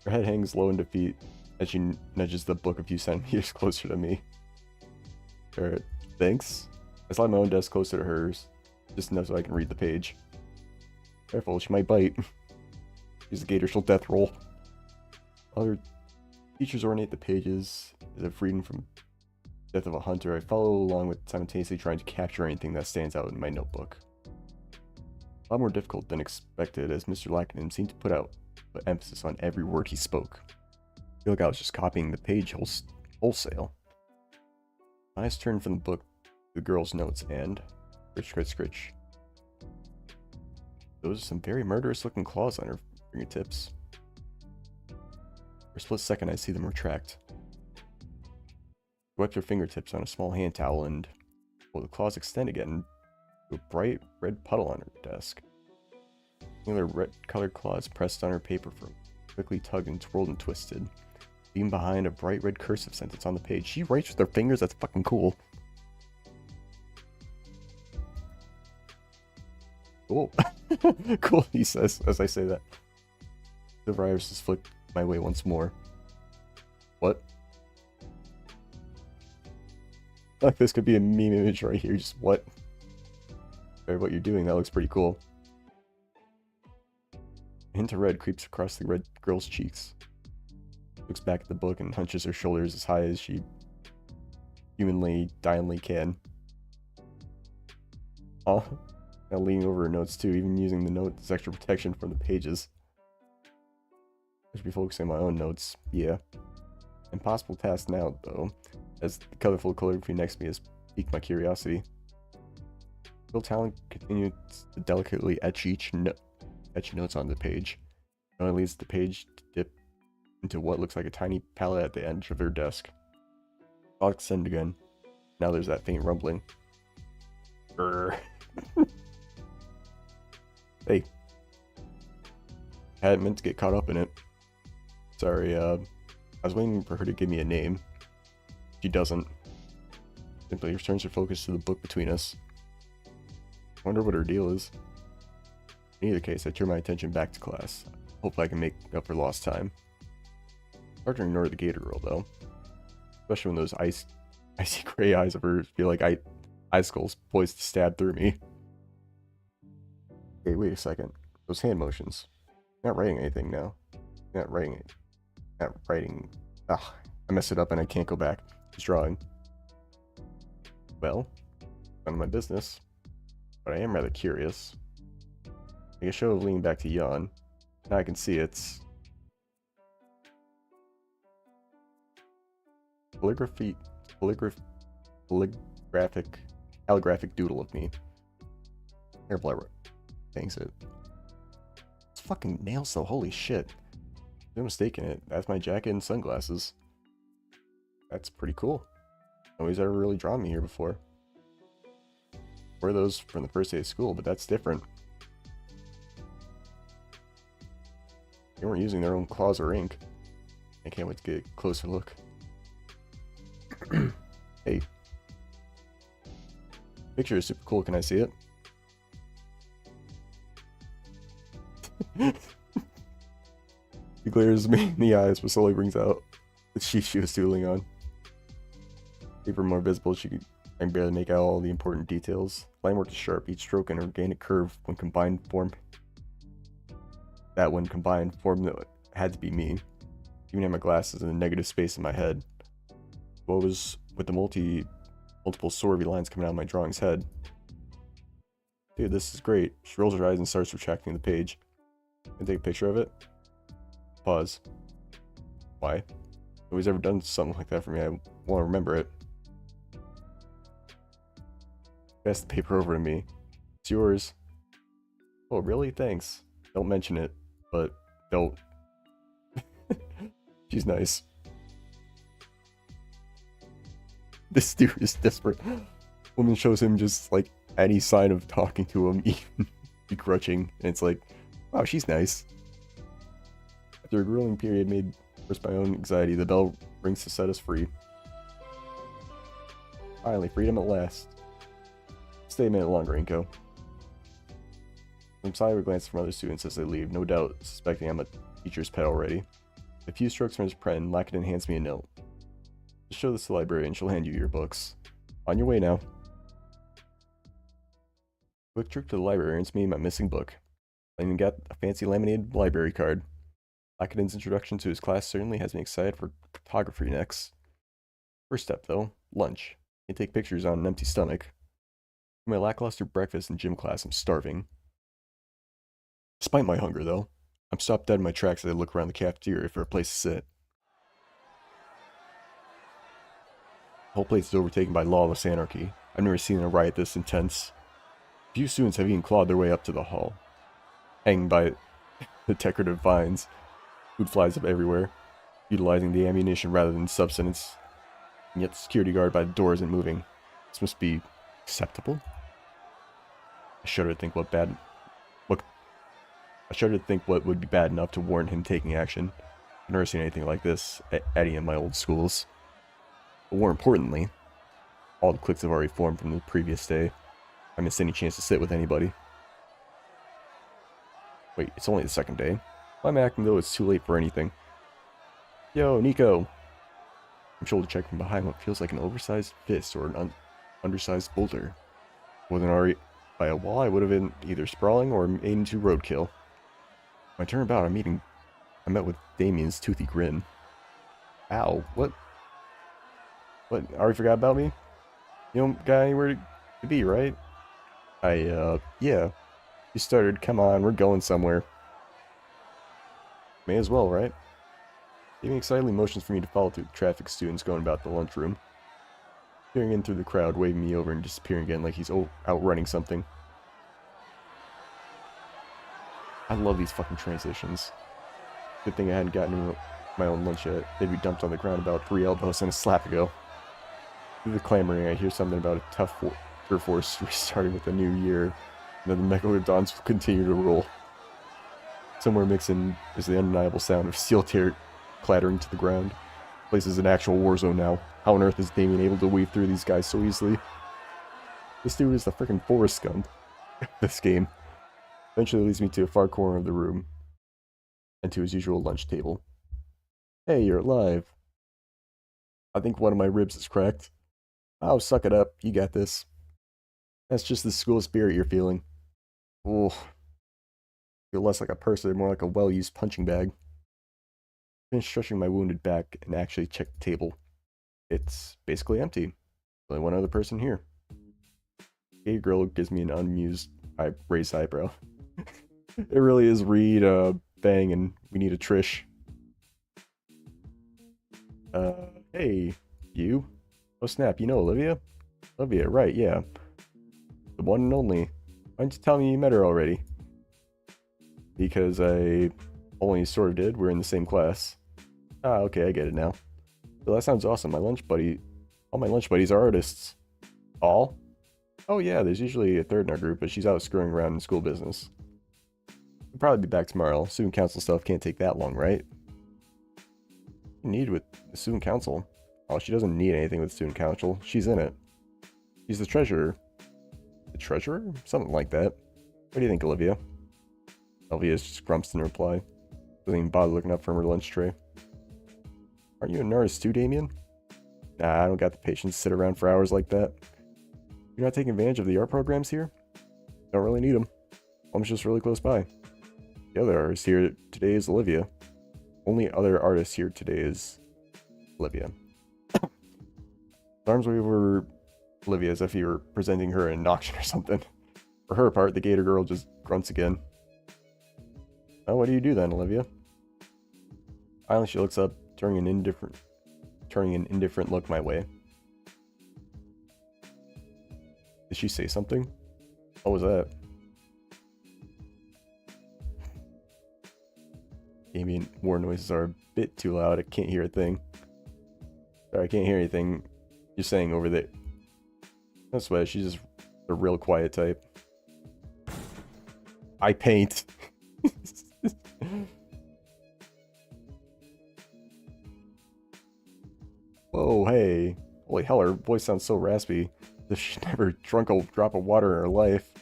Her head hangs low in defeat as she nudges the book a few centimeters closer to me. Thanks. I slide my own desk closer to hers, just enough so I can read the page. Careful, she might bite. She's a gator, she'll death roll. Other features ornate the pages as if freedom from death of a hunter. I follow along with simultaneously trying to capture anything that stands out in my notebook. A lot more difficult than expected, as Mr. Lackinen seemed to put emphasis on every word he spoke. I feel like I was just copying the page wholesale. My eyes turned from the book to the girl's notes and... scritch. Those are some very murderous looking claws on her fingertips. For a split second I see them retract. She wiped her fingertips on a small hand towel and... well, the claws extend again to a bright red puddle on her desk. Another red-colored claws pressed on her paper for quickly tugged and twirled and twisted. Leaving behind a bright red cursive sentence on the page. She writes with her fingers? That's fucking cool. Cool. Cool, he says, as I say that. The virus has flicked my way once more. What? Like this could be a meme image right here, just what? Or what you're doing, that looks pretty cool. A hint of red creeps across the red girl's cheeks. Looks back at the book and hunches her shoulders as high as she humanly, dyingly can. Oh, now leaning over her notes too, even using the notes as extra protection from the pages. I should be focusing on my own notes, yeah. Impossible task now, though, as the colorful calligraphy next to me has piqued my curiosity. Will Talon continues to delicately etch notes on the page. It only leads the page to dip into what looks like a tiny palette at the edge of her desk. I'll extend again. Now there's that faint rumbling. Hey. I hadn't meant to get caught up in it. Sorry, I was waiting for her to give me a name. She doesn't. Simply returns her focus to the book between us. I wonder what her deal is. In either case, I turn my attention back to class. Hopefully I can make up for lost time. Hard to ignore the gator girl, though. Especially when those icy gray eyes of hers feel like icicles poised to stab through me. Hey, wait a second. Those hand motions. Not writing anything now. Not writing it. Not writing. Ah, I messed it up and I can't go back. Just drawing. Well, none of my business. But I am rather curious. Make a show of leaning back to yawn. Now I can see it's calligraphic doodle of me. Careful, I wrote. Thanks it. It's fucking nails though, holy shit. No mistake in it. That's my jacket and sunglasses. That's pretty cool. Nobody's ever really drawn me here before. Wore those from the first day of school, but that's different. They weren't using their own claws or ink. I can't wait to get a closer look. Hey. Picture is super cool, can I see it? He glares me in the eyes, but slowly brings out the sheet she was doodling on. Paper more visible, I can barely make out all the important details. Line work is sharp, each stroke an organic curve when combined form. When combined form that had to be me. Even had my glasses and the negative space in my head. What was with the multiple sorby lines coming out of my drawing's head? Dude, this is great. She rolls her eyes and starts retracting the page. Can I take a picture of it? Pause. Why? Nobody's ever done something like that for me. I want to remember it. Pass the paper over to me. It's yours. Oh, really? Thanks. Don't mention it, but don't. She's nice. This dude is desperate. Woman shows him just like any sign of talking to him, even begrudging, and it's like, wow, she's nice. After a grueling period made worse by my own anxiety, the bell rings to set us free. Finally, freedom at last. Stay a minute longer, Inko. Some sideways glance from other students as they leave, no doubt suspecting I'm a teacher's pet already. A few strokes from his pen, Lackadin hands me a note. Just show this to the librarian, she'll hand you your books. On your way now. Quick trip to the library earns me my missing book. I even got a fancy laminated library card. Lackadin's introduction to his class certainly has me excited for photography next. First step though, lunch. Can't take pictures on an empty stomach. For my lackluster breakfast in gym class, I'm starving. Despite my hunger though, I'm stopped dead in my tracks as I look around the cafeteria for a place to sit. The whole place is overtaken by lawless anarchy. I've never seen a riot this intense. Few students have even clawed their way up to the hall. Hanging by the decorative vines, food flies up everywhere, utilizing the ammunition rather than substance. And yet the security guard by the door isn't moving. This must be acceptable? I shudder to think what would be bad enough to warrant him taking action. I've never seen anything like this at any of my old schools. But more importantly, all the cliques have already formed from the previous day. I missed any chance to sit with anybody. Wait, it's only the second day. Why am I acting though it's too late for anything? Yo, Nico! I'm shoulder check from behind what feels like an oversized fist or an undersized boulder. If it wasn't already by a wall, I would have been either sprawling or made into roadkill. When I turn about, I met with Damien's toothy grin. Ow, what? What, already forgot about me? You don't got anywhere to be, right? Yeah. You started, come on, we're going somewhere. May as well, right? Damien excitedly motions for me to follow through the traffic students going about the lunchroom. Peering in through the crowd, waving me over and disappearing again like he's outrunning something. I love these fucking transitions. Good thing I hadn't gotten my own lunch yet. They'd be dumped on the ground about 3 elbows and a slap ago. Through the clamoring, I hear something about a tough turf force restarting with the new year, and then the megalodons will continue to roll. Somewhere mixing is the undeniable sound of steel clattering to the ground. Place is an actual war zone now. How on earth is Damien able to weave through these guys so easily? This dude is the freaking Forrest Gump. This game. Eventually leads me to a far corner of the room. And to his usual lunch table. Hey, you're alive. I think one of my ribs is cracked. Oh, suck it up. You got this. That's just the school spirit you're feeling. Oh, feel less like a person, more like a well-used punching bag. Finish stretching my wounded back and actually check the table. It's basically empty. Only one other person here. Gay girl gives me an unmused raised eyebrow. It really is Reed, Bang, and we need a Trish. Hey, you? Oh snap, you know Olivia? Olivia, right, yeah. The one and only. Why didn't you tell me you met her already? Because I only sort of did, we're in the same class. Ah, okay, I get it now. So that sounds awesome, all my lunch buddies are artists. All? Oh yeah, there's usually a third in our group, but she's out screwing around in school business. We'll probably be back tomorrow. Student council stuff can't take that long, right? Need with the student council? Oh, she doesn't need anything with student council. She's in it. She's the treasurer. The treasurer? Something like that. What do you think, Olivia? Olivia just grumps in reply. Doesn't even bother looking up from her lunch tray. Aren't you a nurse too, Damien? Nah, I don't got the patience to sit around for hours like that. You're not taking advantage of the art programs here? Don't really need them. Home's just really close by. The other artist here today is Olivia. Only other artist here today is Olivia. Arms over Olivia as if you were presenting her in an auction or something. For her part, the gator girl just grunts again. Oh, what do you do then, Olivia? Finally, she looks up, turning an indifferent look my way. Did she say something? What was that? Ambient war noises are a bit too loud. I can't hear a thing. Sorry, I can't hear anything you're saying over there. No sweat, she's just a real quiet type. I paint. Whoa, hey. Holy hell, her voice sounds so raspy. As if she's never drunk a drop of water in her life.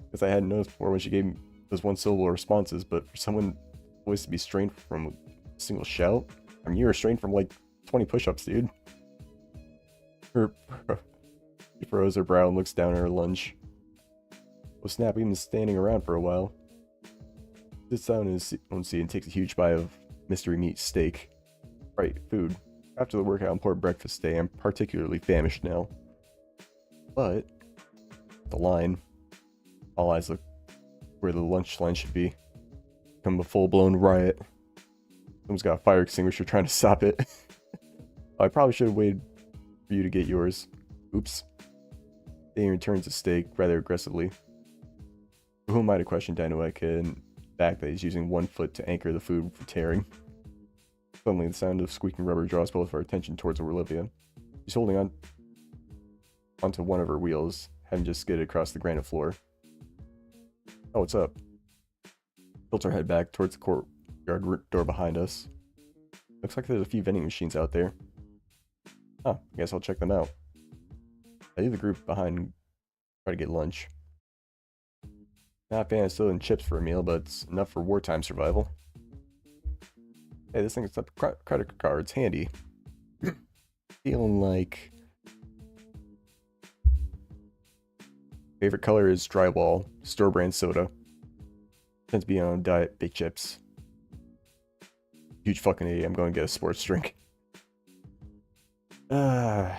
Because I hadn't noticed before when she gave me those one-syllable responses, but for someone's voice to be strained from a single shout? I mean, you were strained from like 20 push-ups, dude. She furrows her brow and looks down at her lunch. Oh snap, we've been standing around for a while. Sits down in his own seat and takes a huge bite of mystery meat steak. Right, food. After the workout and poor breakfast day, I'm particularly famished now. But the line, all eyes look where the lunch line should be. Become a full-blown riot. Someone's got a fire extinguisher trying to stop it. I probably should have waited for you to get yours. Oops. Then he returns the steak rather aggressively. Who am I to question Dynamite and the fact that he's using one foot to anchor the food from tearing? Suddenly, the sound of squeaking rubber draws both of our attention towards Olivia. She's holding onto one of her wheels, having just skidded across the granite floor. Oh, what's up? Tilts her head back towards the courtyard door behind us. Looks like there's a few vending machines out there. Huh, I guess I'll check them out. I leave the group behind and try to get lunch. Not a fan of stealing chips for a meal, but it's enough for wartime survival. Hey, this thing is up credit cards, handy. Feeling like... Favorite color is drywall, store brand soda. Tends to be on diet, big chips. Huge fucking idiot, I'm going to get a sports drink. I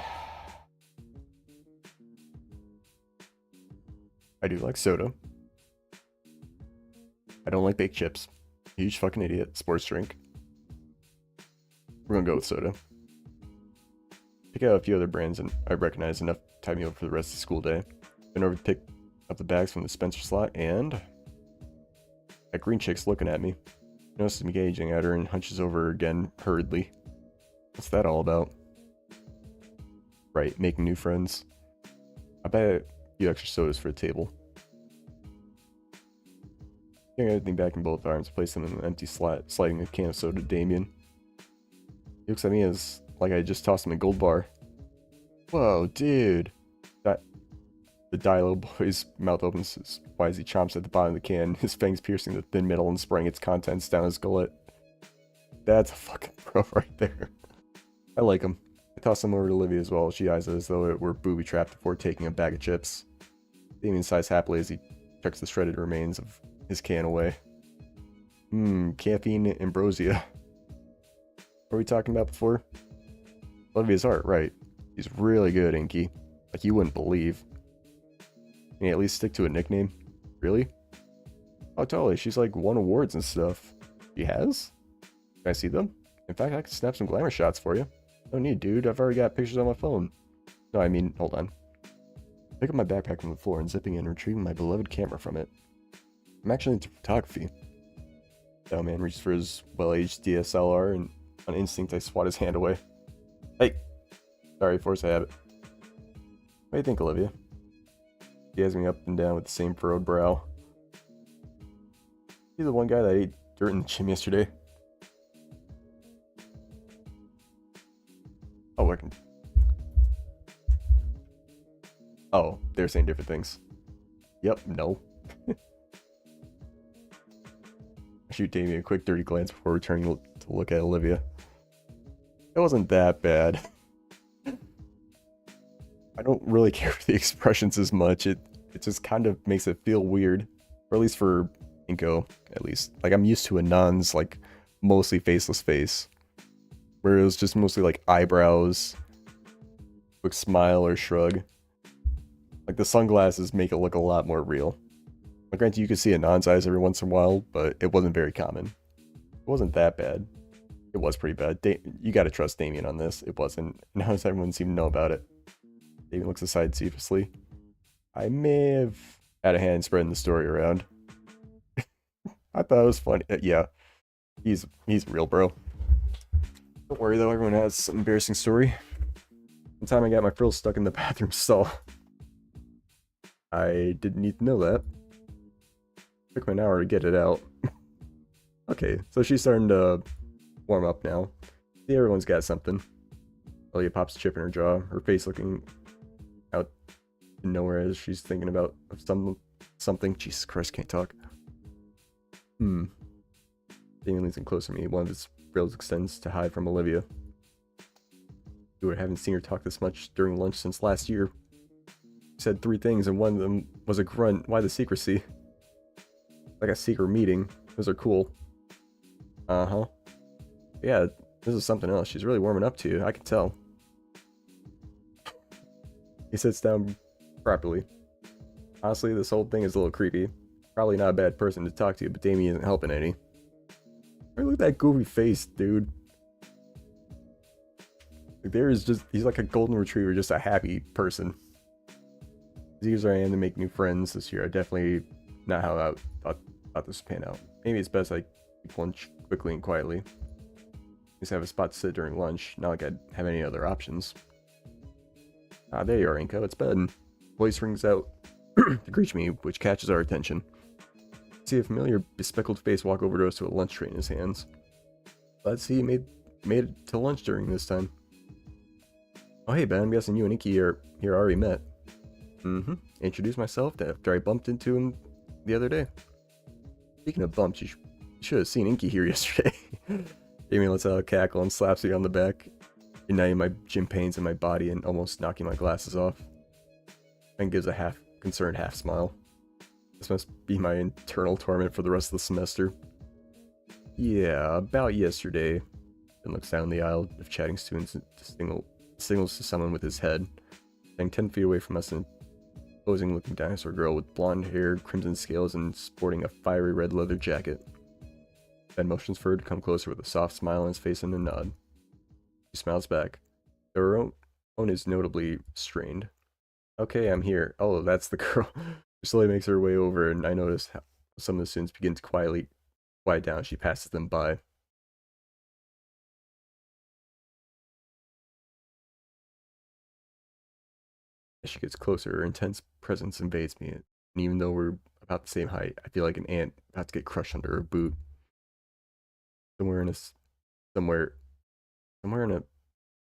do like soda. I don't like baked chips. Huge fucking idiot, sports drink. We're gonna go with soda. Pick out a few other brands and I recognize enough to tie me over for the rest of the school day. Been over to pick up the bags from the Spencer slot and... that green chick's looking at me. Notices me gazing at her and hunches over again hurriedly. What's that all about? Right, making new friends. I bet a few extra sodas for the table. Getting everything back in both arms, place them in an empty slot, sliding a can of soda to Damien. He looks at me as like I just tossed him a gold bar. Whoa, dude. That the Dilo boy's mouth opens wide as he chomps at the bottom of the can, his fangs piercing the thin metal and spraying its contents down his gullet. That's a fucking pro right there. I like him. I toss him over to Olivia as well. She eyes it as though it were booby-trapped before taking a bag of chips. Damien sighs happily as he chucks the shredded remains of his can away. Caffeine ambrosia. What were we talking about before? Olivia's art, right. She's really good, Inky. Like you wouldn't believe. Can you at least stick to a nickname? Really? Oh, totally. She's like won awards and stuff. She has? Can I see them? In fact, I can snap some glamour shots for you. No need, dude. I've already got pictures on my phone. No, I mean, hold on. Pick up my backpack from the floor and zipping in and retrieving my beloved camera from it. I'm actually into photography. The man reaches for his well-aged DSLR and on instinct I swat his hand away. Hey! Sorry, force a habit. What do you think, Olivia? He has me up and down with the same furrowed brow. He's the one guy that ate dirt in the gym yesterday. Oh, I can... Oh, they're saying different things. Yep, no. I shoot Damien a quick dirty glance before returning to look at Olivia. It wasn't that bad. I don't really care for the expressions as much. It just kind of makes it feel weird. Or at least for Inko, at least. Like, I'm used to Anand's, like, mostly faceless face. Where it was just mostly, like, eyebrows, quick smile or shrug. Like, the sunglasses make it look a lot more real. Like, granted, you could see Anand's eyes every once in a while, but it wasn't very common. It wasn't that bad. It was pretty bad. You gotta trust Damien on this. It wasn't. Now does everyone seem to know about it? Damien looks aside sheepishly. I may have had a hand spreading the story around. I thought it was funny. Yeah, he's real, bro. Don't worry though, everyone has an embarrassing story. One time I got my frills stuck in the bathroom stall. I didn't need to know that. Took me an hour to get it out. Okay, so she's starting to warm up now. See, everyone's got something. Elliot pops a chip in her jaw, her face looking out in nowhere as she's thinking about something. Jesus Christ, can't talk. Damien leans in closer to me. One of his rails extends to hide from Olivia. I haven't seen her talk this much during lunch since last year. She said 3 things and one of them was a grunt. Why the secrecy? Like a secret meeting. Those are cool. Uh-huh. Yeah, this is something else. She's really warming up to you. I can tell. He sits down properly. Honestly, this whole thing is a little creepy. Probably not a bad person to talk to, but Damien isn't helping any. Hey, look at that goofy face, dude. Like, he's like a golden retriever, just a happy person. As eager as I am to make new friends this year, I definitely not how I thought this would pan out. Maybe it's best I keep lunch quickly and quietly. Just have a spot to sit during lunch, not like I'd have any other options. Ah, there you are, Inko. It's bed. Voice rings out to greet me, which catches our attention. See a familiar bespectacled face walk over to us with a lunch tray in his hands. Let's see, he made it to lunch during this time. Oh hey Ben, I'm guessing you and Inky are here already met. Introduced myself after I bumped into him the other day. Speaking of bumps, you should have seen Inky here yesterday. Damien lets out a cackle and slaps me on the back, igniting my gym pains in my body and almost knocking my glasses off. Ben gives a half concerned half smile. This must be my internal torment for the rest of the semester. Yeah, about yesterday. Ben looks down the aisle of chatting students and signals to someone with his head, standing 10 feet away from us, and posing looking dinosaur girl with blonde hair, crimson scales, and sporting a fiery red leather jacket. Ben motions for her to come closer with a soft smile on his face and a nod. She smiles back. Her own is notably strained. Okay, I'm here. Oh, that's the girl. She slowly makes her way over, and I notice how some of the students begin to quiet down as she passes them by. As she gets closer, her intense presence invades me, and even though we're about the same height, I feel like an ant about to get crushed under her boot. Somewhere I'm wearing a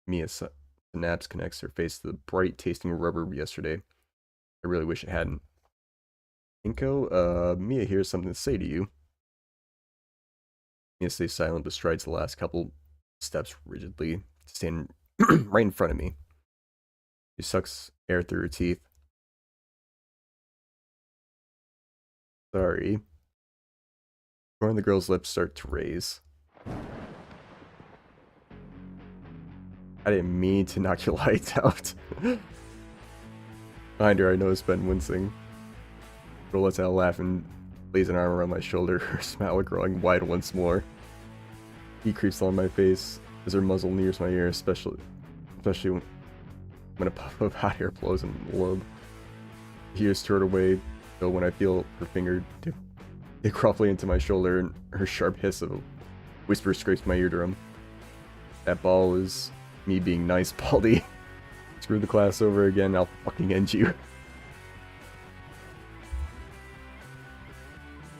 Mia Synapse connects her face to the bright tasting rubber yesterday. I really wish it hadn't. Inko, Mia here's something to say to you. Mia stays silent but strides the last couple steps rigidly, standing right in front of me. She sucks air through her teeth. Sorry. One of the girl's lips start to raise. I didn't mean to knock your lights out. Behind her, I noticed Ben wincing. Girl lets out a laugh and lays an arm around my shoulder, her smile growing wide once more. He creeps along my face as her muzzle nears my ear, especially when a puff of hot air blows in the lobe. He is turned away, though when I feel her finger dig roughly into my shoulder and her sharp hiss of a whisper scrapes my eardrum. That ball is me being nice, Baldy. Screw the class over again, I'll fucking end you.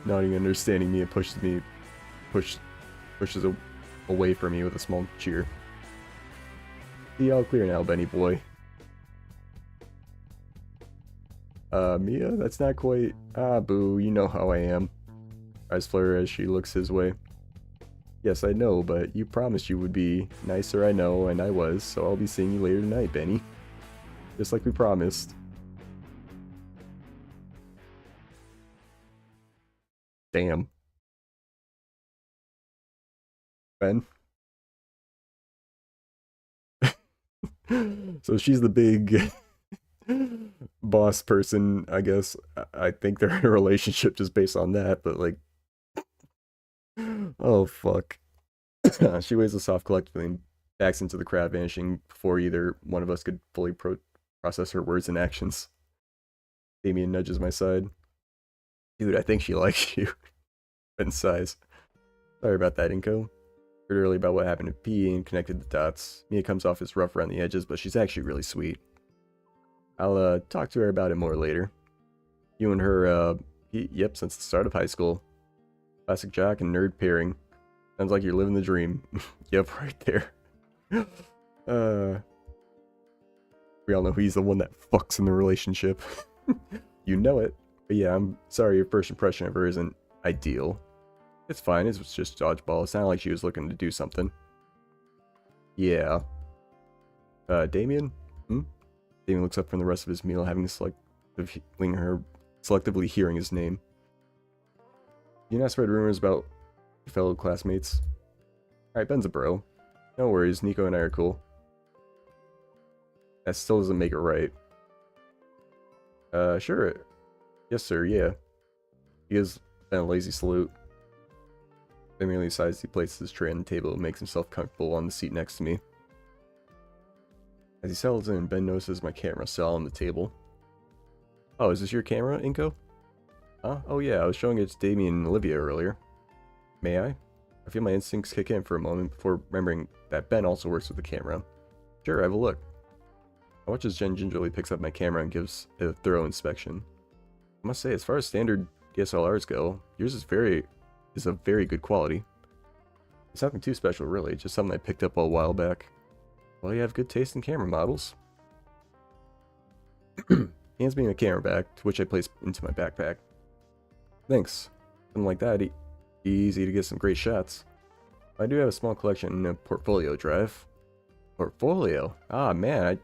Nodding, understanding me, it pushes away from me with a small cheer. See, all clear now, Benny boy. Mia, that's not quite... Ah, boo, you know how I am. Eyes flutter as she looks his way. Yes, I know, but you promised you would be nicer, I know, and I was, so I'll be seeing you later tonight, Benny. Just like we promised. Damn. Ben? So she's the big boss person, I guess. I think they're in a relationship just based on that, but like... Oh, fuck. She waves us off collectively and backs into the crowd, vanishing before either one of us could fully process her words and actions. Damien nudges my side. Dude, I think she likes you. Ben sighs. Sorry about that, Inko. Heard earlier about what happened to P and connected the dots. Mia comes off as rough around the edges, but she's actually really sweet. I'll talk to her about it more later. You and her, yep, since the start of high school. Classic jock and nerd pairing. Sounds like you're living the dream. Yep, right there. We all know he's the one that fucks in the relationship. You know it. But yeah, I'm sorry your first impression of her isn't ideal. It's fine, it was just dodgeball. It sounded like she was looking to do something. Yeah. Damien? Damien looks up from the rest of his meal, having selectively hearing his name. You not spread rumors about your fellow classmates? Alright, Ben's a bro. No worries, Nico and I are cool. That still doesn't make it right. Sure. Yes, sir, yeah. He gives Ben a lazy salute. Ben merely sighs as he places his tray on the table and makes himself comfortable on the seat next to me. As he settles in, Ben notices my camera still on the table. Oh, is this your camera, Inko? Huh? Oh yeah, I was showing it to Damien and Olivia earlier. May I? I feel my instincts kick in for a moment before remembering that Ben also works with the camera. Sure, have a look. I watch as Jen gingerly picks up my camera and gives it a thorough inspection. I must say, as far as standard DSLRs go, yours is of very good quality. It's nothing too special really, just something I picked up a while back. Well, you have good taste in camera models. He hands me a camera back, to which I place into my backpack. Thanks. Something like that, easy to get some great shots. I do have a small collection in a portfolio drive. Portfolio? Ah, man,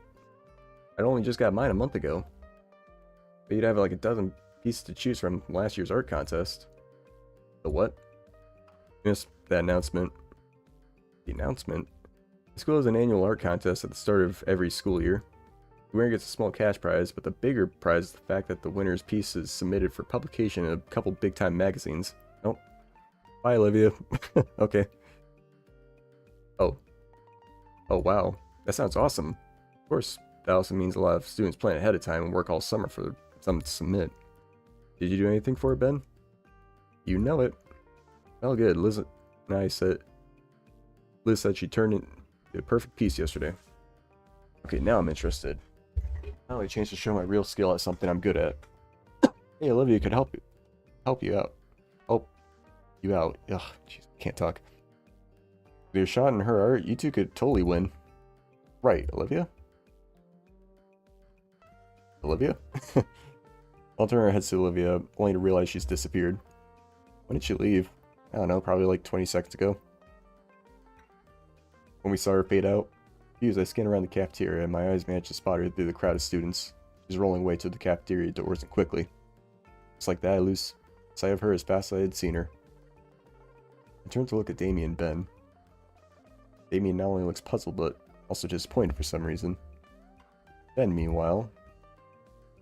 I only just got mine a month ago. But you'd have like a dozen pieces to choose from last year's art contest. The what? Missed that announcement. The announcement? The school has an annual art contest at the start of every school year. The winner gets a small cash prize, but the bigger prize is the fact that the winner's piece is submitted for publication in a couple big-time magazines. Oh. Bye, Olivia. Okay. Oh. Oh, wow. That sounds awesome. Of course, that also means a lot of students plan ahead of time and work all summer for something to submit. Did you do anything for it, Ben? You know it. Oh, good. Liz said she turned in a perfect piece yesterday. Okay, now I'm interested. Finally, a chance to show my real skill at something I'm good at. Hey, Olivia could help you out. Help you out. Ugh, jeez, can't talk. With your shot in her art, you two could totally win. Right, Olivia? Olivia? I'll turn her head to Olivia, only to realize she's disappeared. When did she leave? I don't know, probably like 20 seconds ago. When we saw her fade out, as I scanned around the cafeteria, and my eyes managed to spot her through the crowd of students. She's rolling away to the cafeteria doors and quickly. Just like that, I lose sight of her as fast as I had seen her. I turned to look at Damien and Ben. Damien not only looks puzzled, but also disappointed for some reason. Ben, meanwhile,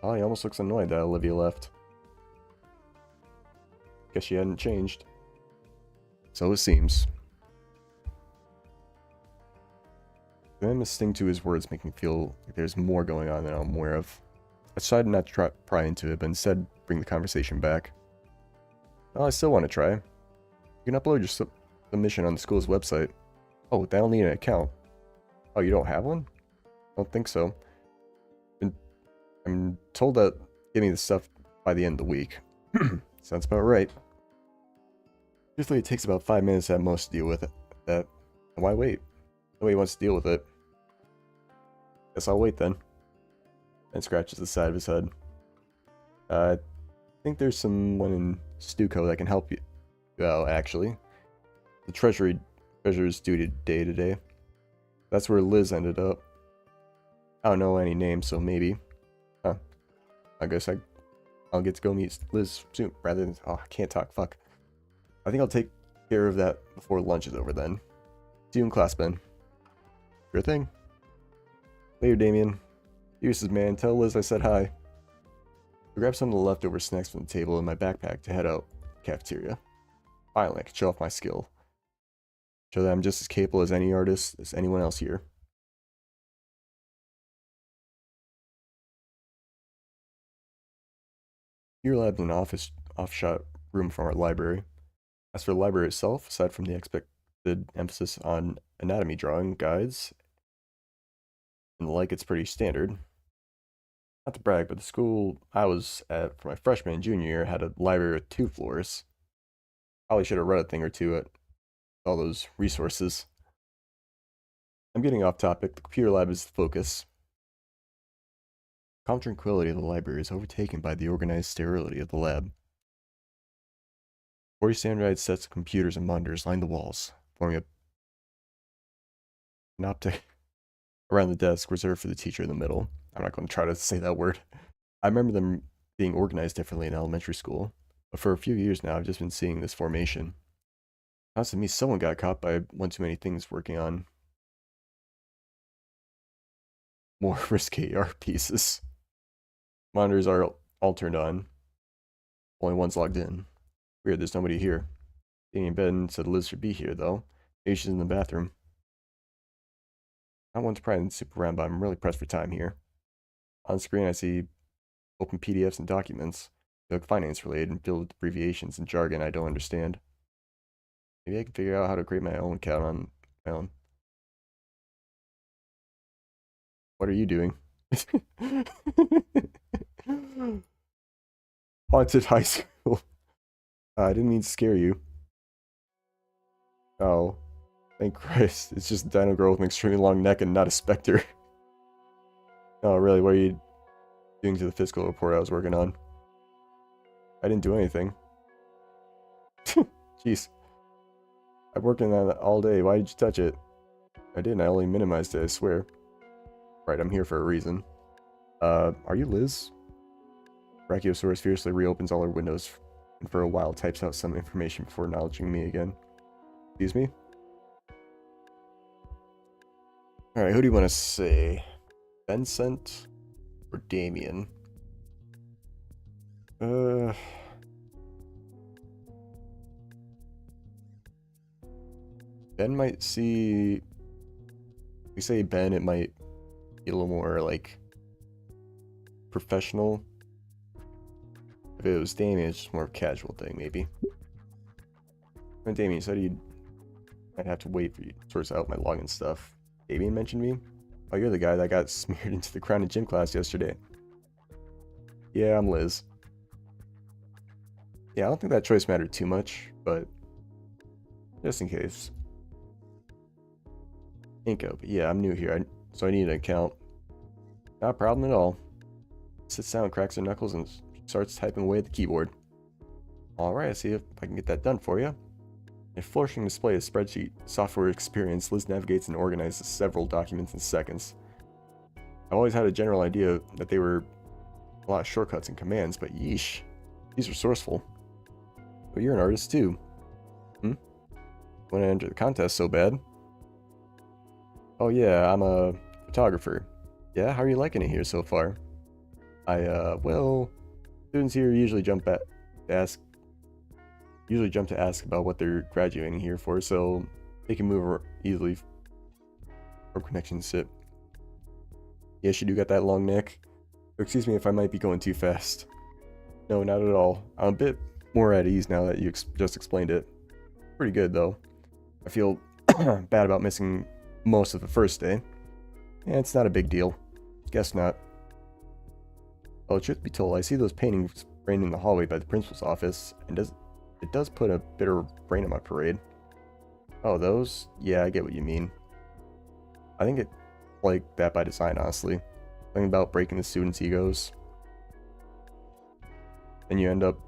oh, he almost looks annoyed that Olivia left. Guess she hadn't changed. So it seems. The venomous sting to his words make me feel like there's more going on than I'm aware of. I decided not to pry into it, but instead bring the conversation back. Well, I still want to try. You can upload your submission on the school's website. Oh, that'll need an account. Oh, you don't have one? I don't think so. I'm told that getting the stuff by the end of the week. Sounds about right. Usually it takes about 5 minutes at most to deal with it. Why wait? Nobody wants to deal with it. Guess I'll wait then. And scratches the side of his head. I think there's someone in Stuco that can help you. Well, actually. The treasurer's duty day to day. That's where Liz ended up. I don't know any names, so maybe. Huh. I guess I'll get to go meet Liz soon, rather than... Oh, I can't talk, fuck. I think I'll take care of that before lunch is over then. See you in class, Ben. Sure thing. Later, Damien. Uses, man. Tell Liz I said hi. I grabbed some of the leftover snacks from the table in my backpack to head out the cafeteria. Finally, I can show off my skill. Show that I'm just as capable as any artist as anyone else here. Your lab's an off-shot room from our library. As for the library itself, aside from the expected emphasis on anatomy drawing guides and the like, it's pretty standard. Not to brag, but the school I was at for my freshman and junior year had a library with 2 floors. Probably should have read a thing or two at all those resources. I'm getting off topic. The computer lab is the focus. Calm tranquility of the library is overtaken by the organized sterility of the lab. 40 standardized sets of computers and monitors line the walls, forming an optic around the desk reserved for the teacher in the middle. I'm not going to try to say that word. I remember them being organized differently in elementary school, but for a few years now I've just been seeing this formation. Sounds to me someone got caught by one too many things working on more risky art pieces. Monitors are all turned on. Only one's logged in. Weird, there's nobody here. Danny and Ben said Liz should be here, though. Maybe she's in the bathroom. I want to pry and soup around, but I'm really pressed for time here. On screen, I see open PDFs and documents. They look finance-related and filled with abbreviations and jargon I don't understand. Maybe I can figure out how to create my own account on my own. What are you doing? Haunted high school. I didn't mean to scare you. Oh, thank Christ. It's just a dino girl with an extremely long neck and not a specter. Oh, really? What are you doing to the fiscal report I was working on? I didn't do anything. Jeez. I've worked on that all day. Why did you touch it? I didn't. I only minimized it, I swear. Right, I'm here for a reason. Are you Liz? Brachiosaurus fiercely reopens all her windows and for a while types out some information before acknowledging me again. Excuse me? Alright, who do you want to say? Vincent or Damien? Ben might see... If we say Ben, it might be a little more, like, professional. If it was Damien, it's just more of a casual thing, maybe. And Damien said I'd have to wait for you to source out my login stuff. Damien mentioned me? Oh, you're the guy that got smeared into the crown in gym class yesterday. Yeah, I'm Liz. Yeah, I don't think that choice mattered too much, but just in case. Inko, but yeah, I'm new here, so I need an account. Not a problem at all. Sits down, cracks her knuckles, and starts typing away at the keyboard. Alright, see if I can get that done for you. In a flourishing display of spreadsheet software experience, Liz navigates and organizes several documents in seconds. I've always had a general idea that they were a lot of shortcuts and commands, but yeesh, he's resourceful. But you're an artist too. Want to enter the contest so bad? Oh yeah, I'm a photographer. Yeah, how are you liking it here so far? Well, students here usually jump to ask about what they're graduating here for, so they can move easily from connection sit. Yes, you do got that long neck. Excuse me if I might be going too fast. No, not at all. I'm a bit more at ease now that you just explained it. Pretty good, though. I feel bad about missing most of the first day. Yeah, it's not a big deal. Guess not. Well, truth be told, I see those paintings framed in the hallway by the principal's office, and it does put a bit of rain on my parade. Oh, those? Yeah, I get what you mean. I think it's like that by design, honestly. Something about breaking the students' egos. And you end up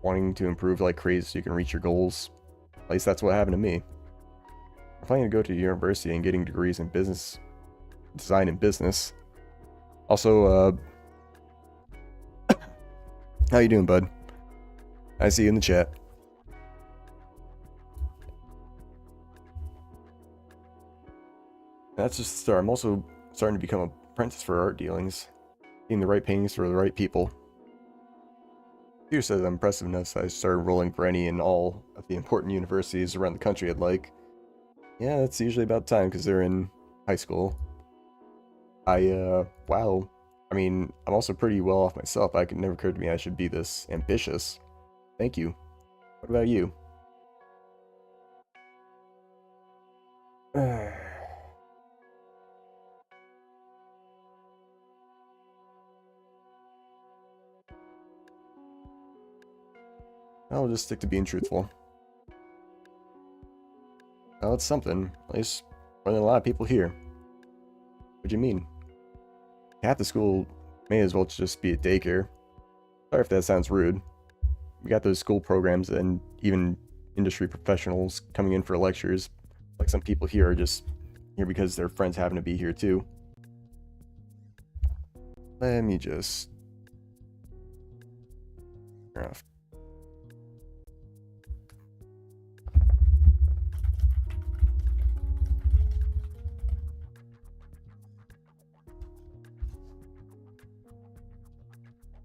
wanting to improve like crazy so you can reach your goals. At least that's what happened to me. I'm planning to go to university and getting degrees in business, design and business. Also, how you doing, bud? I see you in the chat. That's just the start. I'm also starting to become an apprentice for art dealings. Getting the right paintings for the right people. Peter says I'm impressive enough, so I started rolling for any and all of the important universities around the country I'd like. Yeah, that's usually about time because they're in high school. Wow. I mean, I'm also pretty well off myself. It never occurred to me I should be this ambitious. Thank you. What about you? I'll just stick to being truthful. Well, it's something. At least more than a lot of people here. What do you mean? Half the school may as well just be a daycare. Sorry if that sounds rude. We got those school programs and even industry professionals coming in for lectures. Like some people here are just here because their friends happen to be here too. Let me just turn off.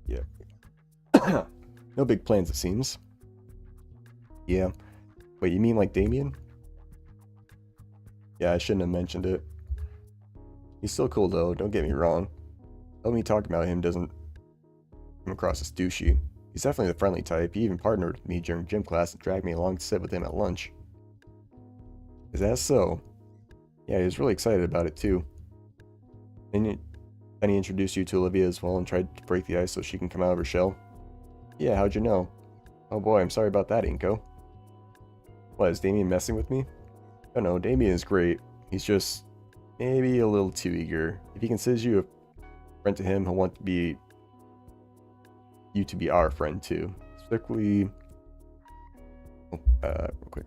Yeah. No big plans, it seems. Yeah. Wait, you mean like Damien? Yeah, I shouldn't have mentioned it. He's still cool though, don't get me wrong. Let me talk about him doesn't come across as douchey. He's definitely the friendly type. He even partnered with me during gym class and dragged me along to sit with him at lunch. Is that so? Yeah, he was really excited about it too. And he introduced you to Olivia as well and tried to break the ice so she can come out of her shell. Yeah, how'd you know? Oh boy, I'm sorry about that, Inko. What, is Damien messing with me? Oh no, Damien is great. He's just maybe a little too eager. If he considers you a friend to him, he'll want you to be our friend too. Strictly... Oh, real quick.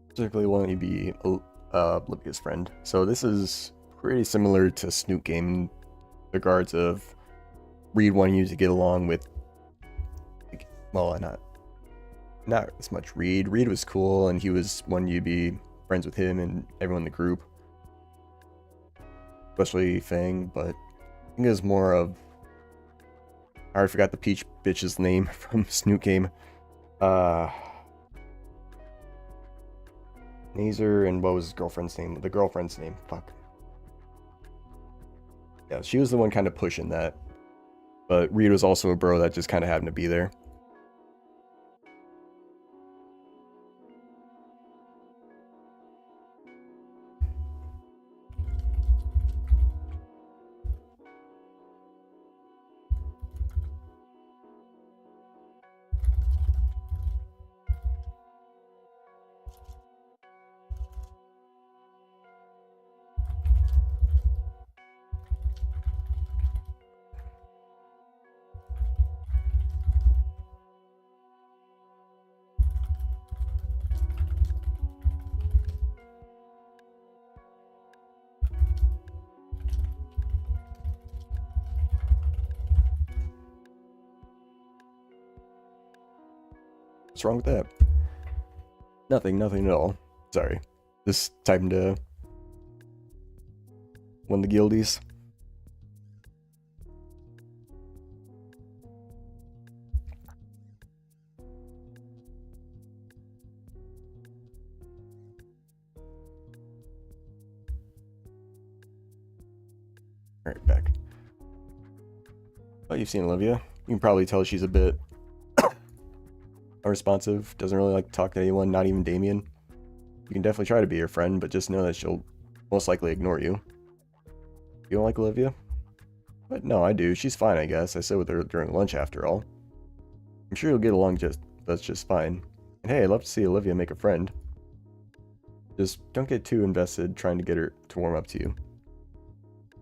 Particularly want to be Olivia's friend. So this is pretty similar to Snoot Game in regards of Reed wanting you to get along with, well, not as much Reed. Reed was cool and he was wanting you to be friends with him and everyone in the group, especially Fang. But I think it was more of, I already forgot the peach bitch's name from Snoot Game. Nazer, and what was his girlfriend's name? The girlfriend's name. Fuck. Yeah, she was the one kind of pushing that. But Reed was also a bro that just kind of happened to be there. What's wrong with that? Nothing at all. Sorry. Just typing to one of the guildies. Alright, back. Oh, you've seen Olivia. You can probably tell she's a bit unresponsive, doesn't really like to talk to anyone, not even Damien. You can definitely try to be her friend, but just know that she'll most likely ignore you. You don't like Olivia? But no, I do. She's fine, I guess. I sit with her during lunch after all. I'm sure you'll get along that's just fine. And hey, I'd love to see Olivia make a friend. Just don't get too invested trying to get her to warm up to you.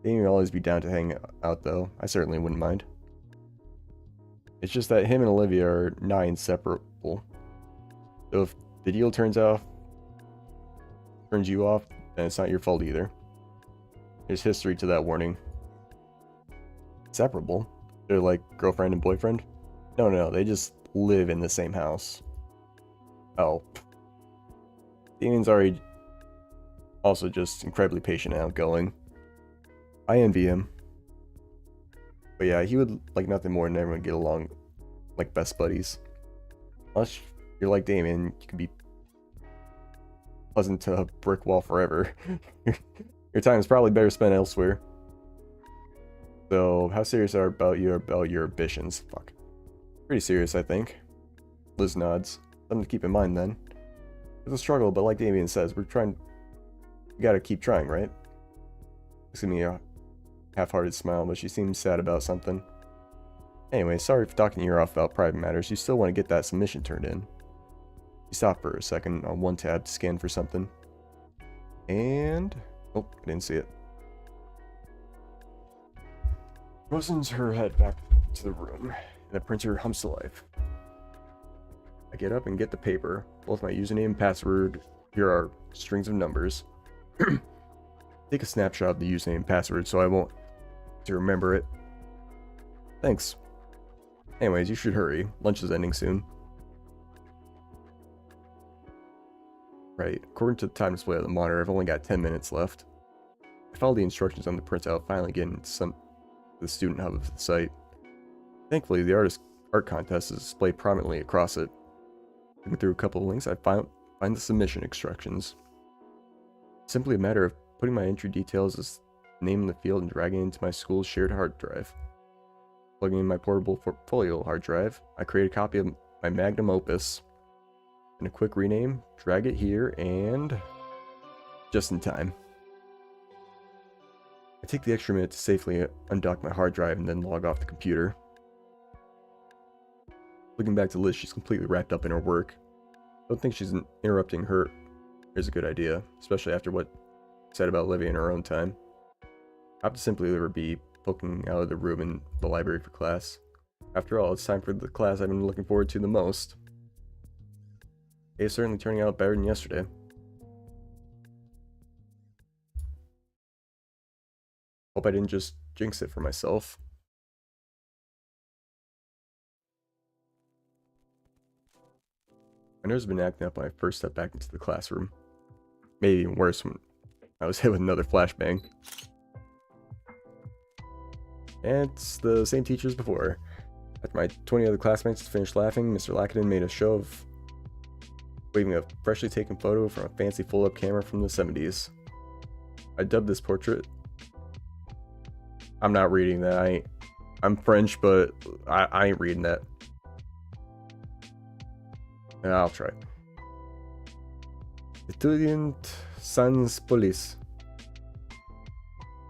Damien will always be down to hang out though. I certainly wouldn't mind. It's just that him and Olivia are nigh inseparable. So if the deal turns you off, then it's not your fault either. There's history to that warning. Inseparable? They're like girlfriend and boyfriend? No, they just live in the same house. Oh. Damien's already also just incredibly patient and outgoing. I envy him. But yeah, he would like nothing more than everyone get along like best buddies. Unless you're like Damien, you can be pleasant to a brick wall forever. Your time is probably better spent elsewhere. So, how serious are about your ambitions? Fuck. Pretty serious, I think. Liz nods. Something to keep in mind then. It's a struggle, but like Damien says, we gotta keep trying, right? Give me a half-hearted smile, but she seems sad about something. Anyway, sorry for talking your ear off about private matters. You still want to get that submission turned in. You stop for a second on one tab to scan for something. And... oh, I didn't see it. Motions her head back to the room, and the printer hums to life. I get up and get the paper. Both my username and password. Here are strings of numbers. Take a snapshot of the username and password so I won't to remember it. Thanks. Anyways, you should hurry. Lunch is ending soon. Right, according to the time display on the monitor, I've only got 10 minutes left. I followed the instructions on the printout, finally getting to the student hub of the site. Thankfully, the art contest is displayed prominently across it. Looking through a couple of links, I find the submission instructions. Simply a matter of putting my entry details as name in the field and dragging it into my school's shared hard drive. Plugging in my portable portfolio hard drive, I create a copy of my magnum opus. And a quick rename, drag it here, and just in time. I take the extra minute to safely undock my hard drive and then log off the computer. Looking back to Liz, she's completely wrapped up in her work. Don't think she's interrupting her is a good idea, especially after what said about Olivia in her own time. I have to simply let her be poking out of the room in the library for class. After all, it's time for the class I've been looking forward to the most. It's certainly turning out better than yesterday. Hope I didn't just jinx it for myself. My nerves have been acting up when I first stepped back into the classroom. Maybe even worse when I was hit with another flashbang. And it's the same teacher as before. After my 20 other classmates finished laughing, Mr. Lackadon made a show of waving a freshly taken photo from a fancy fold-up camera from the 70s. I dubbed this portrait. I'm not reading that. I'm French, but I ain't reading that. I'll try. Étudiant sans police.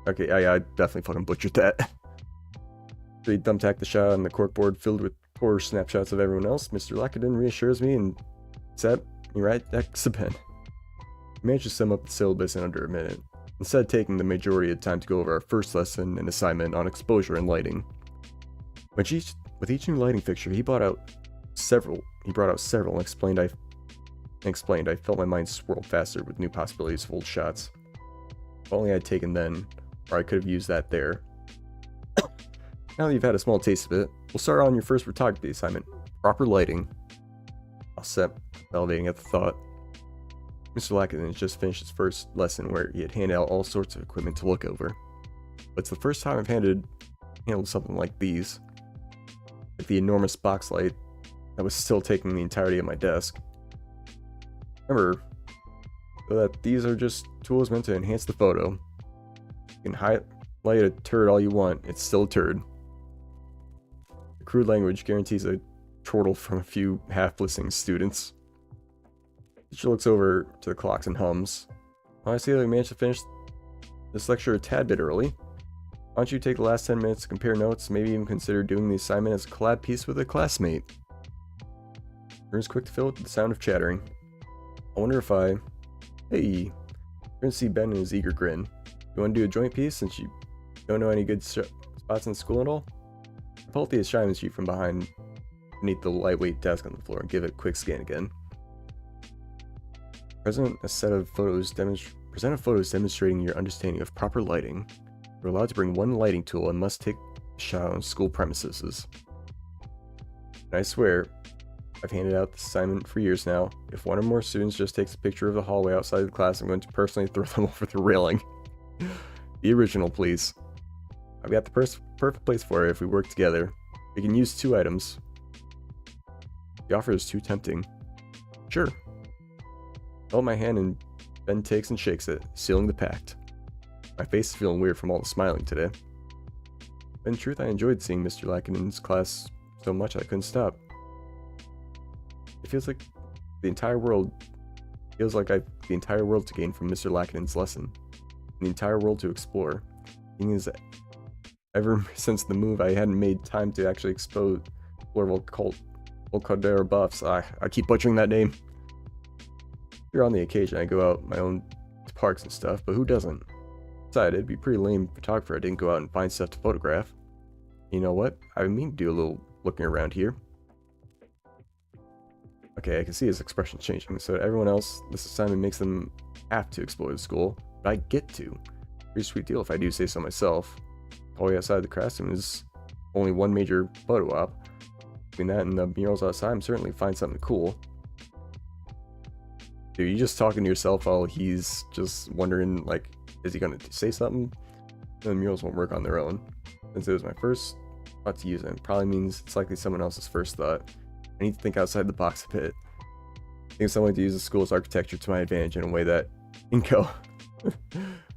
Okay, I definitely fucking butchered that. They thumbtacked the shot on the corkboard filled with poor snapshots of everyone else. Mr. Lackadon reassures me and sat me right next to pen. We managed to sum up the syllabus in under a minute, instead of taking the majority of the time to go over our first lesson and assignment on exposure and lighting. With each new lighting fixture, he brought out several and explained I felt my mind swirl faster with new possibilities of old shots. If only I'd taken then, or I could have used that there. Now that you've had a small taste of it, we'll start on your first photography assignment. Proper lighting. All set, elevating at the thought. Mr. Lackadon has just finished his first lesson where he had handed out all sorts of equipment to look over. But it's the first time I've handled something like these. Like the enormous box light that was still taking the entirety of my desk. Remember, though, that these are just tools meant to enhance the photo. You can highlight a turd all you want, it's still a turd. The crude language guarantees a chortle from a few half-listening students. Teacher looks over to the clocks and hums. Oh, I see that we managed to finish this lecture a tad bit early. Why don't you take the last 10 minutes to compare notes, maybe even consider doing the assignment as a collab piece with a classmate. Room's quick to fill with the sound of chattering. I wonder if I... Hey! You're gonna see Ben and his eager grin. You want to do a joint piece since you don't know any good spots in school at all? I pull out the assignment sheet from beneath the lightweight desk on the floor and give it a quick scan again. Present photos demonstrating your understanding of proper lighting. You're allowed to bring one lighting tool and must take a shot on school premises. And I swear, I've handed out this assignment for years now. If one or more students just takes a picture of the hallway outside the class, I'm going to personally throw them over the railing. The original, please. I've got the perfect place for it if we work together. We can use 2 items. The offer is too tempting. Sure. I hold my hand and Ben takes and shakes it, sealing the pact. My face is feeling weird from all the smiling today. But in truth, I enjoyed seeing Mr. Lackadon's class so much I couldn't stop. It feels like the entire world I've the entire world to gain from Mr. Lackadon's lesson. The entire world to explore. Thing is, ever since the move, I hadn't made time to actually explore Volcadera buffs. I keep butchering that name. Here on the occasion, I go out my own parks and stuff, but who doesn't? Besides, it'd be pretty lame photographer I didn't go out and find stuff to photograph. You know what? I mean to do a little looking around here. Okay, I can see his expression changing. So everyone else, this assignment makes them have to explore the school, but I get to. Pretty sweet deal if I do say so myself. All the way outside the classroom is only one major photo op. Between that and the murals outside, I'm certainly find something cool. Dude, you just talking to yourself while he's just wondering, like, is he gonna say something? The murals won't work on their own. Since it was my first thought to use them, probably means it's likely someone else's first thought. I need to think outside the box a bit. I think someone to use the school's architecture to my advantage in a way that can go.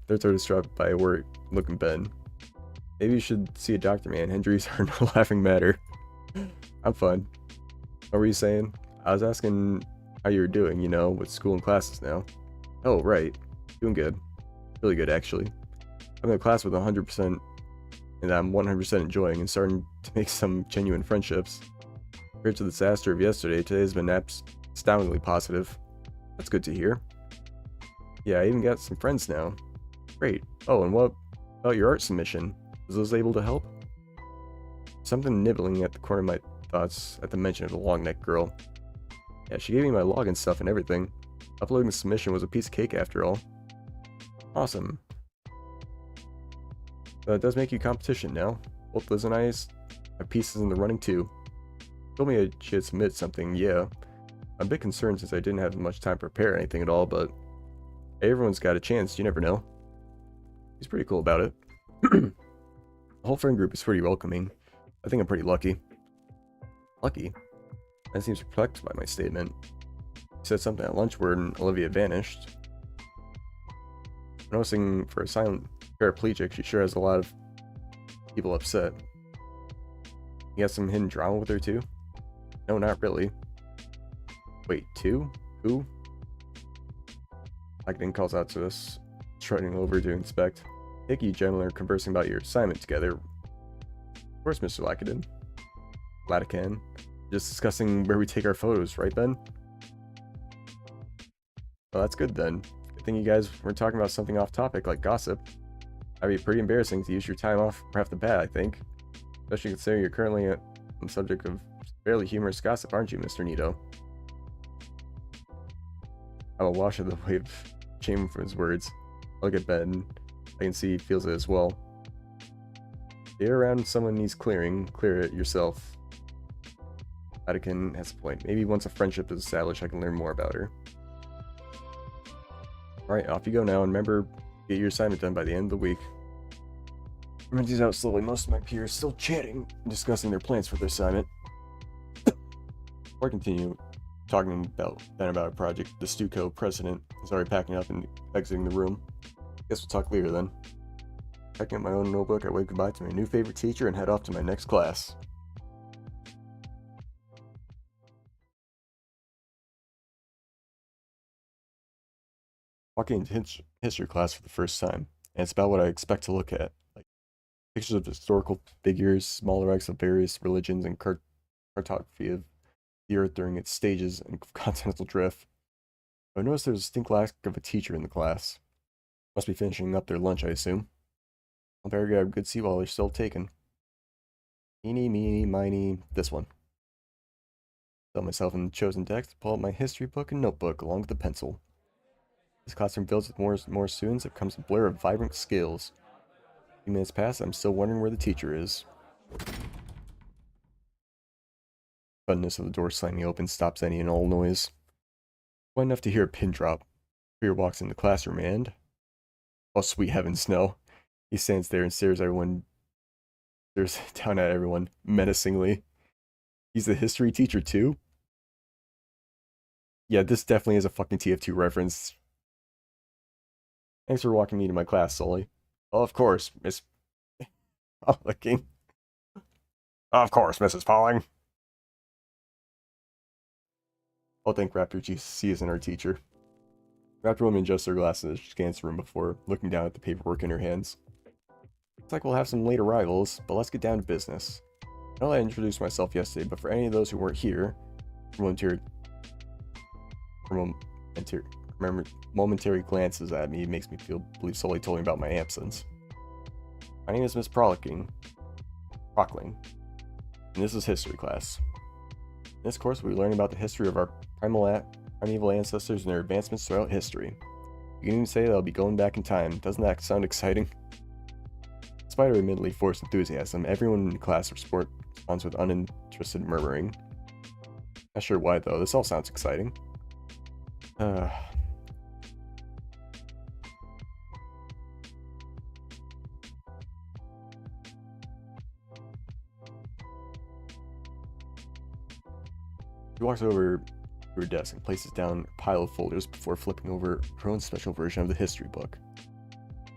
They're totally struck by a word looking Ben. Maybe you should see a doctor, man. Injuries are no laughing matter. I'm fine. What were you saying? I was asking how you were doing, you know, with school and classes now. Oh, right. Doing good. Really good, actually. I'm in a class with 100%, and I'm 100% enjoying and starting to make some genuine friendships. Compared to the disaster of yesterday, today's been astoundingly positive. That's good to hear. Yeah, I even got some friends now. Great. Oh, and what about your art submission? Was those able to help? Something nibbling at the corner of my thoughts at the mention of the long-necked girl. Yeah, she gave me my login stuff and everything. Uploading the submission was a piece of cake after all. Awesome. But it does make you competition now. Both Liz and I have pieces in the running too. Told me I should submit something, yeah. I'm a bit concerned since I didn't have much time to prepare anything at all, but everyone's got a chance, you never know. He's pretty cool about it. The whole friend group is pretty welcoming. I think I'm pretty lucky. Lucky? Ben seems perplexed by my statement. Said something at lunch when Olivia vanished. Noticing for a silent paraplegic, she sure has a lot of people upset. You got some hidden drama with her too? No, not really. Wait, two? Who? Lackadin calls out to us, striding over to inspect. Hickey, you gentlemen are conversing about your assignment together. Of course, Mr. Lackadin. Latican. Just discussing where we take our photos, right, Ben? Well, that's good then. Good thing you guys were talking about something off topic, like gossip. That'd be pretty embarrassing to use your time off right off the bat, I think. Especially considering you're currently on the subject of fairly humorous gossip, aren't you, Mr. Nito? I'm awash at the wave of shame from his words. I look at Ben. I can see he feels it as well. If you're around someone needs clearing, clear it yourself. Vatican has a point. Maybe once a friendship is established, I can learn more about her. Alright, off you go now, and remember, get your assignment done by the end of the week. Everyone's out slowly. Most of my peers still chatting and discussing their plans for their assignment. Before I continue talking about a project, the Stuco president is already packing up and exiting the room. Guess we'll talk later then. Packing up my own notebook, I wave goodbye to my new favorite teacher and head off to my next class. Walking into history class for the first time, and it's about what I expect to look at, like pictures of historical figures, small relics of various religions, and cartography of the Earth during its stages and continental drift. I noticed there's a distinct lack of a teacher in the class. Must be finishing up their lunch, I assume. I'll better grab a good seat while they're still taken. Eeny, meeny, miny, this one. Tell myself in the chosen text, pull out my history book and notebook along with the pencil. This classroom fills with more students. It becomes a blur of vibrant skills. A few minutes pass, I'm still wondering where the teacher is. Suddenness of the door slamming open stops any and all noise. Quite enough to hear a pin drop. Peter walks in the classroom and... oh, sweet heavens, no. He stands there and stares down at everyone, menacingly. He's the history teacher too? Yeah, this definitely is a fucking TF2 reference. Thanks for walking me to my class, Sully. Oh, of course, Miss... oh, licking. Of course, Mrs. Pauling. I'll thank Raptor GC isn't our teacher. Raptor woman adjusts her glasses as she scans the room before looking down at the paperwork in her hands. Looks like we'll have some late arrivals, but let's get down to business. I know I introduced myself yesterday, but for any of those who weren't here, momentary glances at me makes me believe Sully told me about my absence. My name is Miss Prockling, and this is history class. In this course, we'll be learning about the history of our primeval ancestors and their advancements throughout history. You can even say that I'll be going back in time. Doesn't that sound exciting? Despite our admittedly forced enthusiasm, everyone in the class responds with uninterested murmuring. Not sure why though, this all sounds exciting. She walks over to her desk and places down a pile of folders before flipping over her own special version of the history book.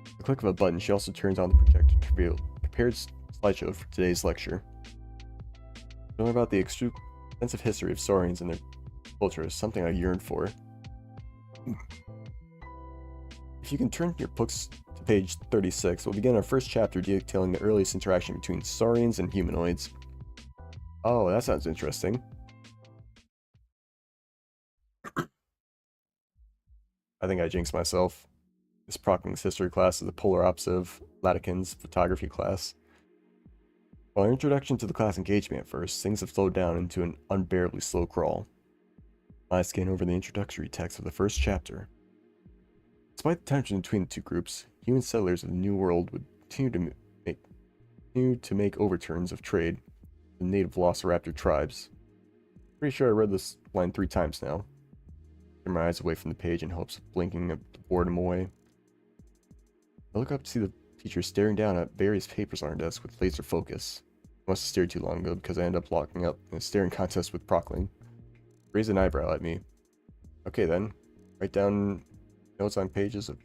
With the click of a button, she also turns on the projector to reveal a prepared slideshow for today's lecture. Knowing about the extensive history of saurians and their culture is something I yearn for. If you can turn your books to page 36, we'll begin our first chapter detailing the earliest interaction between saurians and humanoids. Oh, that sounds interesting. I think I jinxed myself. Miss Prockling's history class is the polar opposite of Latican's photography class. While our introduction to the class engaged me at first, things have slowed down into an unbearably slow crawl. I scan over the introductory text of the first chapter. Despite the tension between the two groups, human settlers of the New World would continue to make overturns of trade with the native Velociraptor tribes. Pretty sure I read this line 3 times now. Turn my eyes away from the page in hopes of blinking boredom away. I look up to see the teacher staring down at various papers on her desk with laser focus. I must have stared too long ago because I ended up locking up in a staring contest with Prockling. Raised an eyebrow at me. Okay then, write down notes on pages of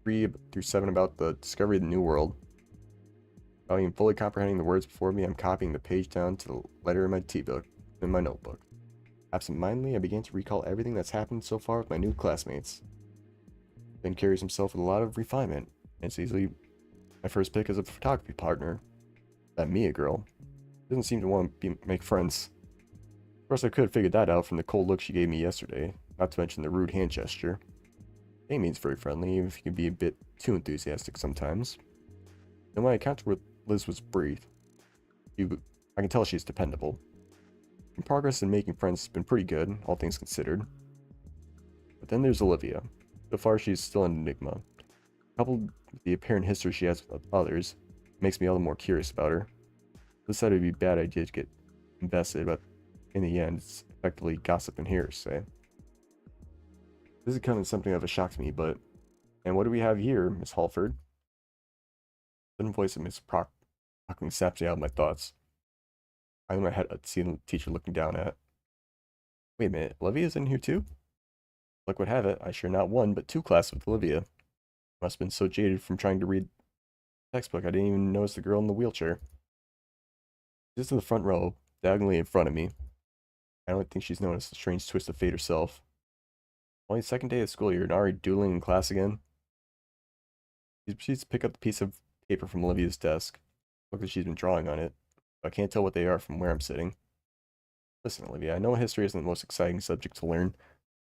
3 through 7 about the discovery of the New World. Without even fully comprehending the words before me, I'm copying the page down to the letter in my in my notebook. Absent-mindedly, I began to recall everything that's happened so far with my new classmates. Ben carries himself with a lot of refinement, and it's easily my first pick as a photography partner. That Mia girl doesn't seem to want to make friends. Of course, I could have figured that out from the cold look she gave me yesterday, not to mention the rude hand gesture. Amy's very friendly, even if he can be a bit too enthusiastic sometimes. And my encounter with Liz was brief. I can tell she's dependable. And progress in making friends has been pretty good, all things considered. But then there's Olivia. So far, she's still an enigma. Coupled with the apparent history she has with others, makes me all the more curious about her. This said it would be a bad idea to get invested, but in the end, it's effectively gossip and hearsay. This is kind of something of a shock to me, but... And what do we have here, Miss Halford? Sudden voice of Miss Procking saps me out of my thoughts. I in my head I'd seen the teacher looking down at. Wait a minute, Olivia's in here too? Luck would have it, I share not one, but two classes with Olivia. Must have been so jaded from trying to read the textbook I didn't even notice the girl in the wheelchair. Just in the front row, diagonally in front of me. I don't think she's noticed the strange twist of fate herself. Only the second day of school year and already dueling in class again. She proceeds to pick up the piece of paper from Olivia's desk. Looks like she's been drawing on it, but I can't tell what they are from where I'm sitting. Listen, Olivia, I know history isn't the most exciting subject to learn.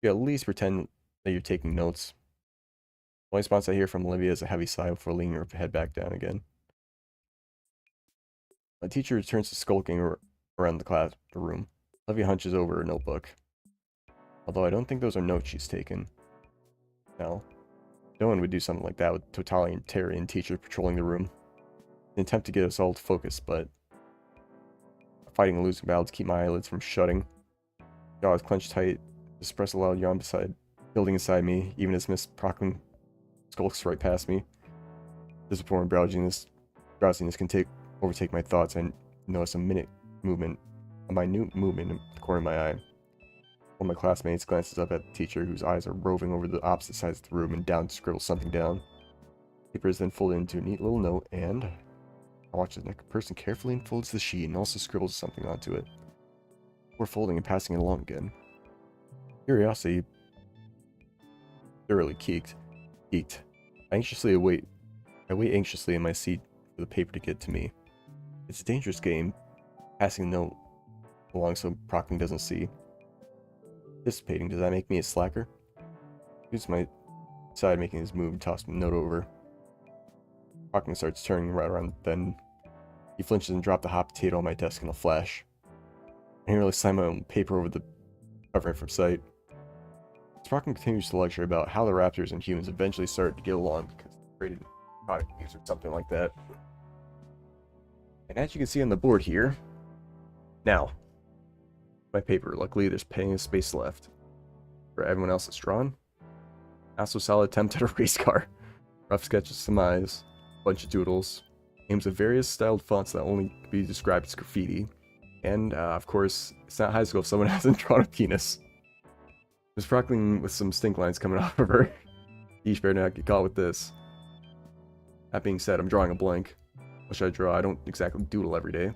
You at least pretend that you're taking notes. The only response I hear from Olivia is a heavy sigh before leaning her head back down again. My teacher returns to skulking around the room. Olivia hunches over her notebook. Although I don't think those are notes she's taken. No. No one would do something like that with totalitarian teachers patrolling the room. An attempt to get us all to focus, but... fighting a losing battle to keep my eyelids from shutting. Jaws clenched tight, to suppress a loud yawn building inside me, even as Miss Procklin skulks right past me. Disappointed drowsiness can overtake my thoughts, and notice a minute movement in the corner of my eye. One of my classmates glances up at the teacher, whose eyes are roving over the opposite sides of the room and down to scribble something down. The paper is then folded into a neat little note, and I watch as the person carefully unfolds the sheet and also scribbles something onto it. Before folding and passing it along again. Curiosity thoroughly piqued. I wait anxiously in my seat for the paper to get to me. It's a dangerous game, passing a note along so Procking doesn't see. Anticipating, does that make me a slacker? Shoots my side, making his move and toss the note over. Procking starts turning right around, then he flinches and drops the hot potato on my desk in a flash. I nearly slam my own paper over the covering from sight. Procking continues to lecture about how the raptors and humans eventually started to get along because they created product use or something like that. And as you can see on the board here, now, my paper, luckily there's plenty of space left. For everyone else that's drawn, not so solid attempt at a race car. Rough sketches, some eyes, bunch of doodles, names of various styled fonts that only can be described as graffiti. And, of course, it's not high school if someone hasn't drawn a penis. Miss Procklin with some stink lines coming off of her. Yeesh, better not get caught with this. That being said, I'm drawing a blank. What should I draw? I don't exactly doodle every day.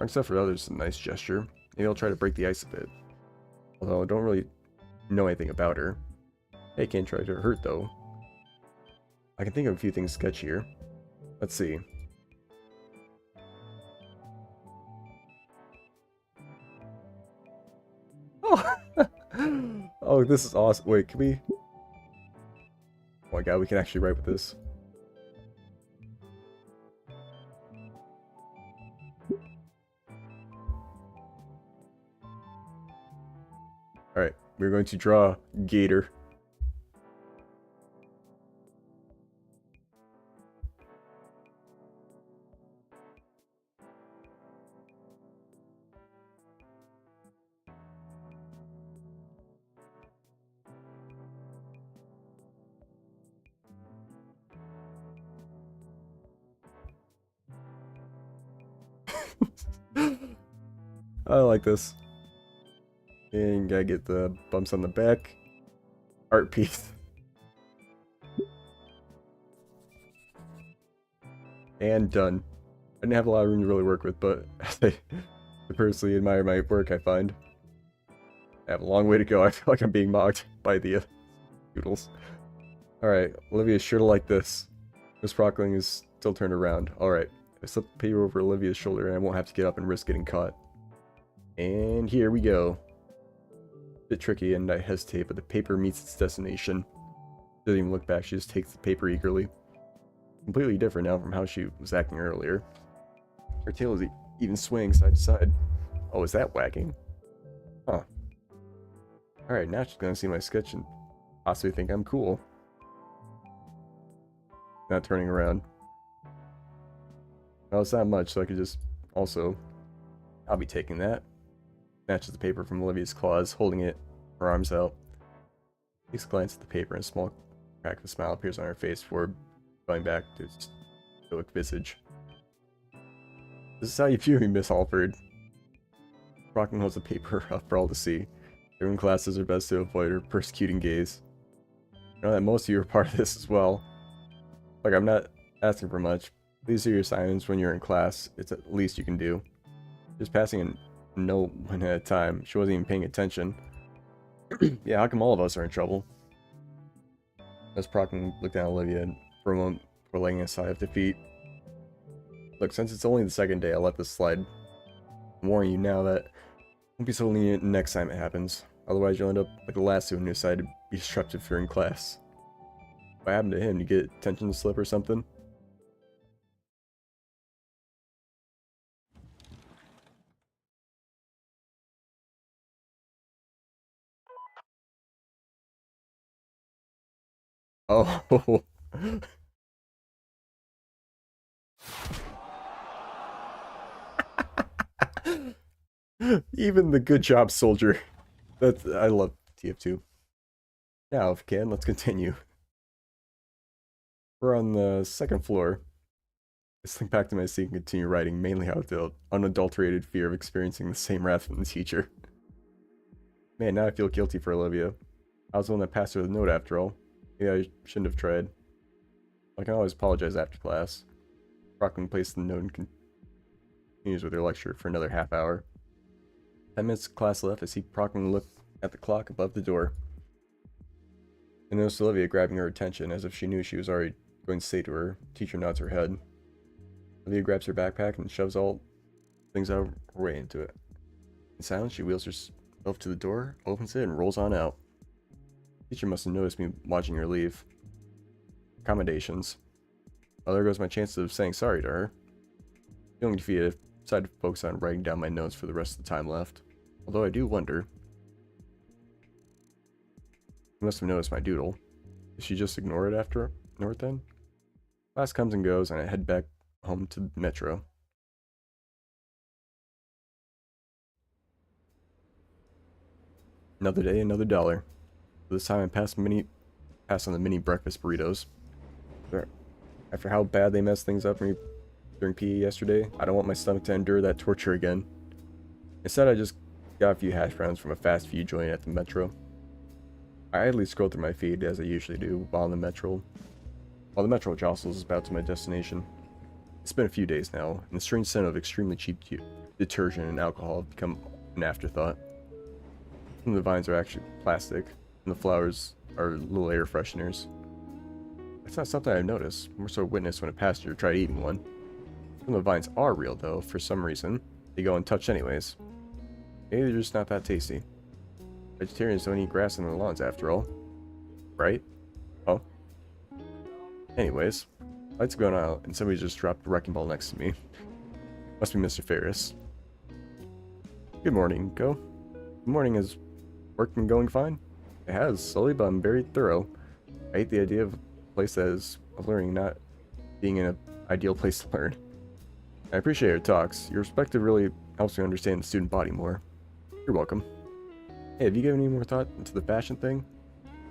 Except for others, a nice gesture. Maybe I'll try to break the ice a bit. Although I don't really know anything about her. Hey, can't try to hurt though. I can think of a few things sketchier. Let's see. Oh! Oh, this is awesome. Wait, can we... Oh my god, we can actually write with this. Alright, we're going to draw Gator. I like this. And gotta get the bumps on the back. Art piece. And done. I didn't have a lot of room to really work with, but I personally admire my work, I find. I have a long way to go. I feel like I'm being mocked by the doodles. Alright, Olivia's sure to like this. Miss Prockling is still turned around. Alright, I slip the paper over Olivia's shoulder and I won't have to get up and risk getting caught. And here we go. A bit tricky and I hesitate, but the paper meets its destination. Doesn't even look back, she just takes the paper eagerly. Completely different now from how she was acting earlier. Her tail is even swaying side to side. Oh, is that wagging? Huh. Alright, now she's gonna see my sketch and possibly think I'm cool. Not turning around. Well, it's not much, so I could just also... I'll be taking that. Snatches the paper from Olivia's claws, holding it, her arms out. Takes a glance at the paper and a small crack of a smile appears on her face before going back to its stoic visage. This is how you view me, Miss Alford. Brockman holds the paper up for all to see. Everyone classes her best to avoid her persecuting gaze. I know that most of you are part of this as well. Like, I'm not asking for much. Please do your assignments when you're in class. It's the least you can do. Just passing a note one at a time. She wasn't even paying attention. Yeah, how come all of us are in trouble? Miss Prockman looked at Olivia for a moment before laying a sigh of defeat. Look, since it's only the second day, I'll let this slide. I'm warning you now that won't be so lenient next time it happens. Otherwise, you'll end up like the last student who decided to be disruptive if you're in class. What happened to him? You get attention slip or something? Oh. Even the good job, soldier. I love TF2. Now, if you can, let's continue. We're on the second floor. I slink back to my seat and continue writing, mainly out of the unadulterated fear of experiencing the same wrath from the teacher. Man, now I feel guilty for Olivia. I was the one that passed her the note after all. Maybe I shouldn't have tried. I can always apologize after class. Rockland placed the note and continues with her lecture for another half hour. 10 minutes of class left. I see Prockman look at the clock above the door. I noticed Olivia grabbing her attention as if she knew she was already going to say to her. Teacher nods her head. Olivia grabs her backpack and shoves all things out her way into it. In silence, she wheels herself to the door, opens it, and rolls on out. Teacher must have noticed me watching her leave. Accommodations. Well, there goes my chance of saying sorry to her. Feeling defeated, I decided to focus on writing down my notes for the rest of the time left. Although I do wonder. You must have noticed my doodle. Did she just ignore it then? Class comes and goes, and I head back home to the metro. Another day, another dollar. This time I pass on the mini breakfast burritos. After how bad they messed things up for me during PE yesterday, I don't want my stomach to endure that torture again. Instead, I just got a few hash browns from a fast food joint at the metro. I idly scroll through my feed as I usually do while the metro jostles about to my destination. It's been a few days now, and the strange scent of extremely cheap detergent and alcohol have become an afterthought. Some of the vines are actually plastic, and the flowers are little air fresheners. That's not something I've noticed, more so witnessed when a passenger tried eating one. Some of the vines are real though, for some reason. They go untouched anyways. Maybe they're just not that tasty. Vegetarians don't eat grass on their lawns after all. Right? Oh. Anyways, lights are going out and somebody just dropped a wrecking ball next to me. Must be Mr. Ferris. Good morning, Go. Good morning, has work been going fine? It has, slowly, but I'm very thorough. I hate the idea of a place that is of learning, not being an ideal place to learn. I appreciate your talks. Your perspective really helps me understand the student body more. You're welcome. Hey, have you given any more thought into the fashion thing?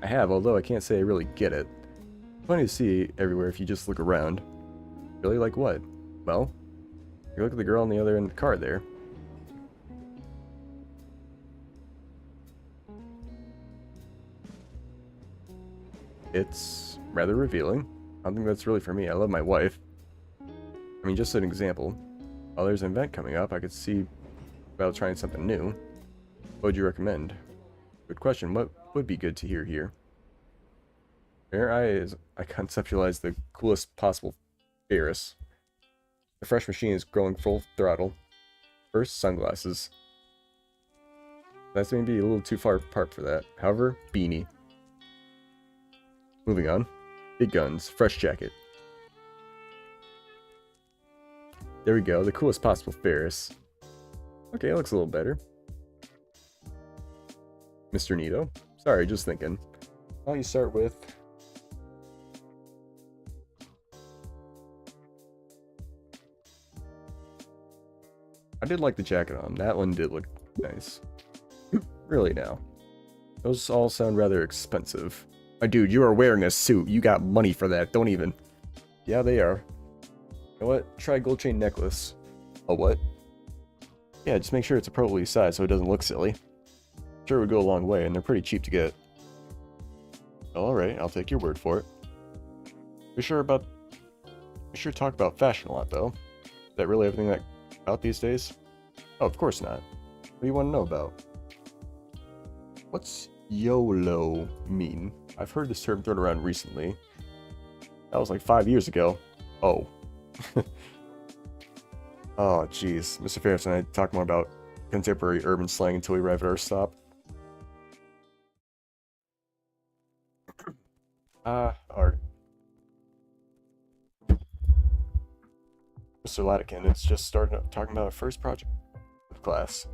I have, although I can't say I really get it. It's funny to see everywhere if you just look around. Really, like what? Well, you look at the girl on the other end of the car there. It's rather revealing. I don't think that's really for me. I love my wife. I mean, just an example. While there's an event coming up, I could see about trying something new. What would you recommend? Good question. What would be good to hear here? Here I conceptualize the coolest possible Ferris. The fresh machine is growing full throttle. First, sunglasses. That's maybe a little too far apart for that. However, beanie. Moving on. Big guns. Fresh jacket. There we go. The coolest possible Ferris. Okay, it looks a little better. Mr. Nito. Sorry, just thinking. Why don't you start with... I did like the jacket on. That one did look nice. Really now. Those all sound rather expensive. My dude, you are wearing a suit. You got money for that. Don't even. Yeah, they are. You know what? Try gold chain necklace. A what? Yeah, just make sure it's appropriately sized so it doesn't look silly. Sure would go a long way, and they're pretty cheap to get. Well, alright, I'll take your word for it. We sure talk about fashion a lot, though. Is that really everything that out these days? Oh, of course not. What do you want to know about? What's YOLO mean? I've heard this term thrown around recently. That was like 5 years ago. Oh. Oh, jeez. Mr. Ferris and I talk more about contemporary urban slang until we arrive at our stop. Art. Mr. Latican, it's just started talking about our first project of class.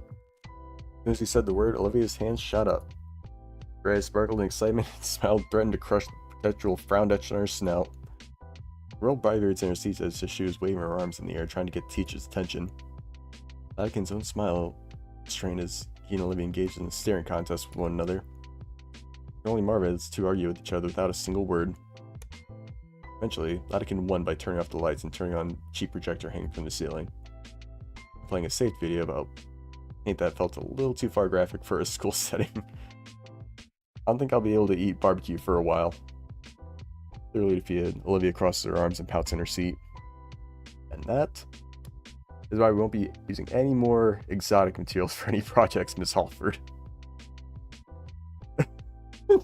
As soon as he said the word, Olivia's hands shot up. Her eyes sparkled in excitement and smiled, threatened to crush the perpetual frown etched on her snout. The girl vibrates in her seat as she was waving her arms in the air, trying to get Teach's attention. Latican's own smile strained as he and Olivia engaged in a staring contest with one another. You can only marvel as the two argue with each other without a single word. Eventually, Latican won by turning off the lights and turning on a cheap projector hanging from the ceiling. Playing a safe video about paint that felt a little too far graphic for a school setting. I don't think I'll be able to eat barbecue for a while. Clearly defeated, Olivia crosses her arms and pouts in her seat. And that is why we won't be using any more exotic materials for any projects, Miss Halford. I'm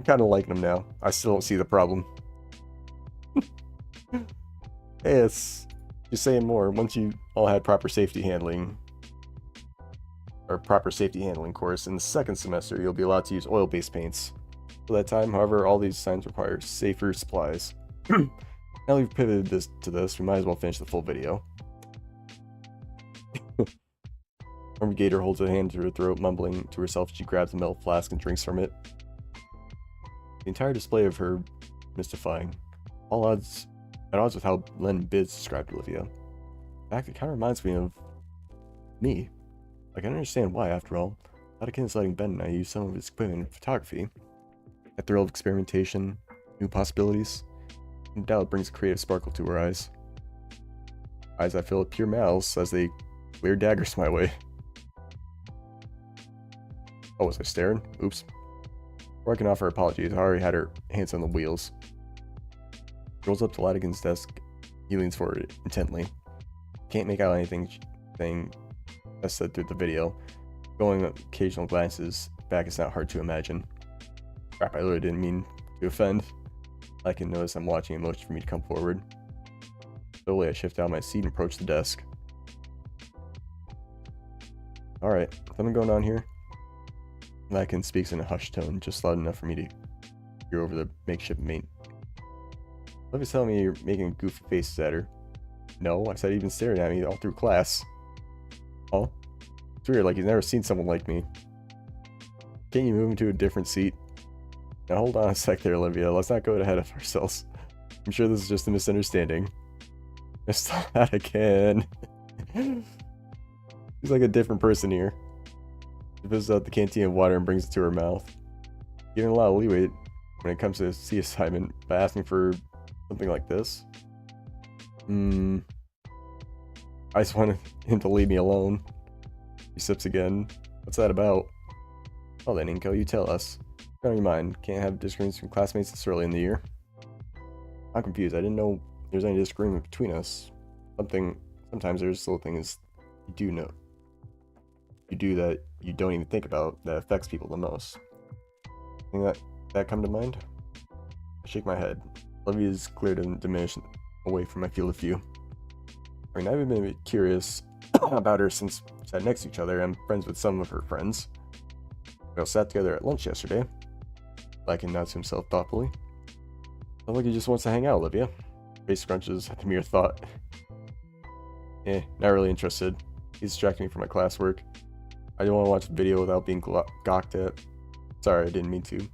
kind of liking them now. I still don't see the problem. Hey, it's just saying more. Once you all had proper safety handling course in the second semester, you'll be allowed to use oil-based paints. For that time, however, all these designs require safer supplies. Now we've pivoted to this, we might as well finish the full video. Army Gator holds a hand to her throat, mumbling to herself as she grabs a metal flask and drinks from it. The entire display of her mystifying, at odds with how Len Biggs described Olivia. In fact, it kind of reminds me of me. I can understand why, after all. Latican is letting Ben and I use some of his equipment in photography. A thrill of experimentation, new possibilities. No doubt it brings a creative sparkle to her eyes. Eyes I fill with pure malice as they glare daggers my way. Oh, was I staring? Oops. Before I can offer apologies, I already had her hands on the wheels. She rolls up to Latican's desk. He leans forward intently. Can't make out anything as said through the video. Going occasional glances back is not hard to imagine. Crap, I really didn't mean to offend. Latican notice I'm watching and motions for me to come forward. Slowly I shift out of my seat and approach the desk. Alright, something going on here? Latican speaks in a hushed tone, just loud enough for me to hear over the makeshift mate. Olivia's telling me you're making goofy faces at her. No, I said he'd been staring at me all through class. Oh? It's weird, like he's never seen someone like me. Can't you move him to a different seat? Now hold on a sec there, Olivia. Let's not go ahead of ourselves. I'm sure this is just a misunderstanding. Mr. Latican. He's like a different person here. She fills out the canteen of water and brings it to her mouth. Giving a lot of leeway when it comes to C assignment by asking for something like this. I just wanted him to leave me alone. He sips again. What's that about? Well then, Inko, you tell us. What's on your mind? Can't have disagreements from classmates this early in the year? I'm confused. I didn't know there's any disagreement between us. Sometimes there's little things you do know. You do that you don't even think about that affects people the most. Anything that come to mind? I shake my head. Olivia is clear to diminish away from my field of view. I mean, I've been a bit curious about her since we sat next to each other. I'm friends with some of her friends. We all sat together at lunch yesterday. Lycan nods to himself thoughtfully. Sounds like he just wants to hang out, Olivia. Face scrunches at the mere thought. Not really interested. He's distracting me from my classwork. I don't want to watch the video without being gawked at. Sorry, I didn't mean to. Does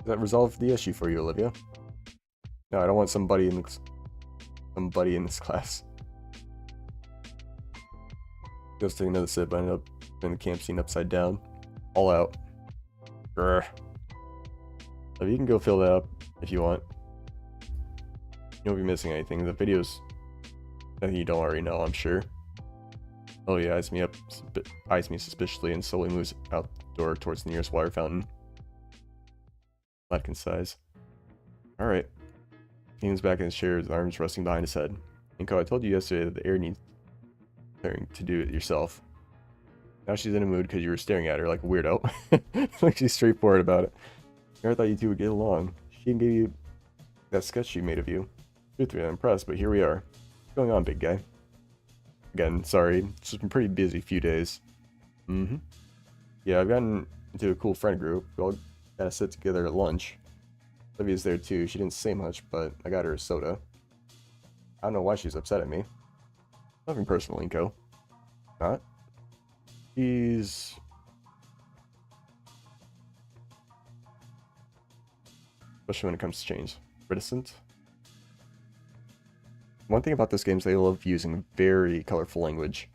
that resolve the issue for you, Olivia? No, I don't want somebody in this class. Goes to take another sip. I ended up in the camp scene upside down. All out. Grr. You can go fill that up if you want. You won't be missing anything. The video's nothing you don't already know, I'm sure. Oh yeah, eyes me suspiciously and slowly moves out the door towards the nearest water fountain. Lycan sighs. Alright. He leans back in his chair, his arms resting behind his head. Inko, I told you yesterday that the air needs clearing to do it yourself. Now she's in a mood because you were staring at her like a weirdo. Like she's straightforward about it. I thought you two would get along. She even gave you that sketch she made of you. Truthfully, I'm impressed, but here we are. What's going on, big guy? Again, sorry. It's just been a pretty busy few days. Yeah, I've gotten into a cool friend group. We all gotta sit together at lunch. Olivia's there too. She didn't say much, but I got her a soda. I don't know why she's upset at me. Nothing personal, Inko. Not? She's... especially when it comes to change. Reticent? One thing about this game is they love using very colorful language.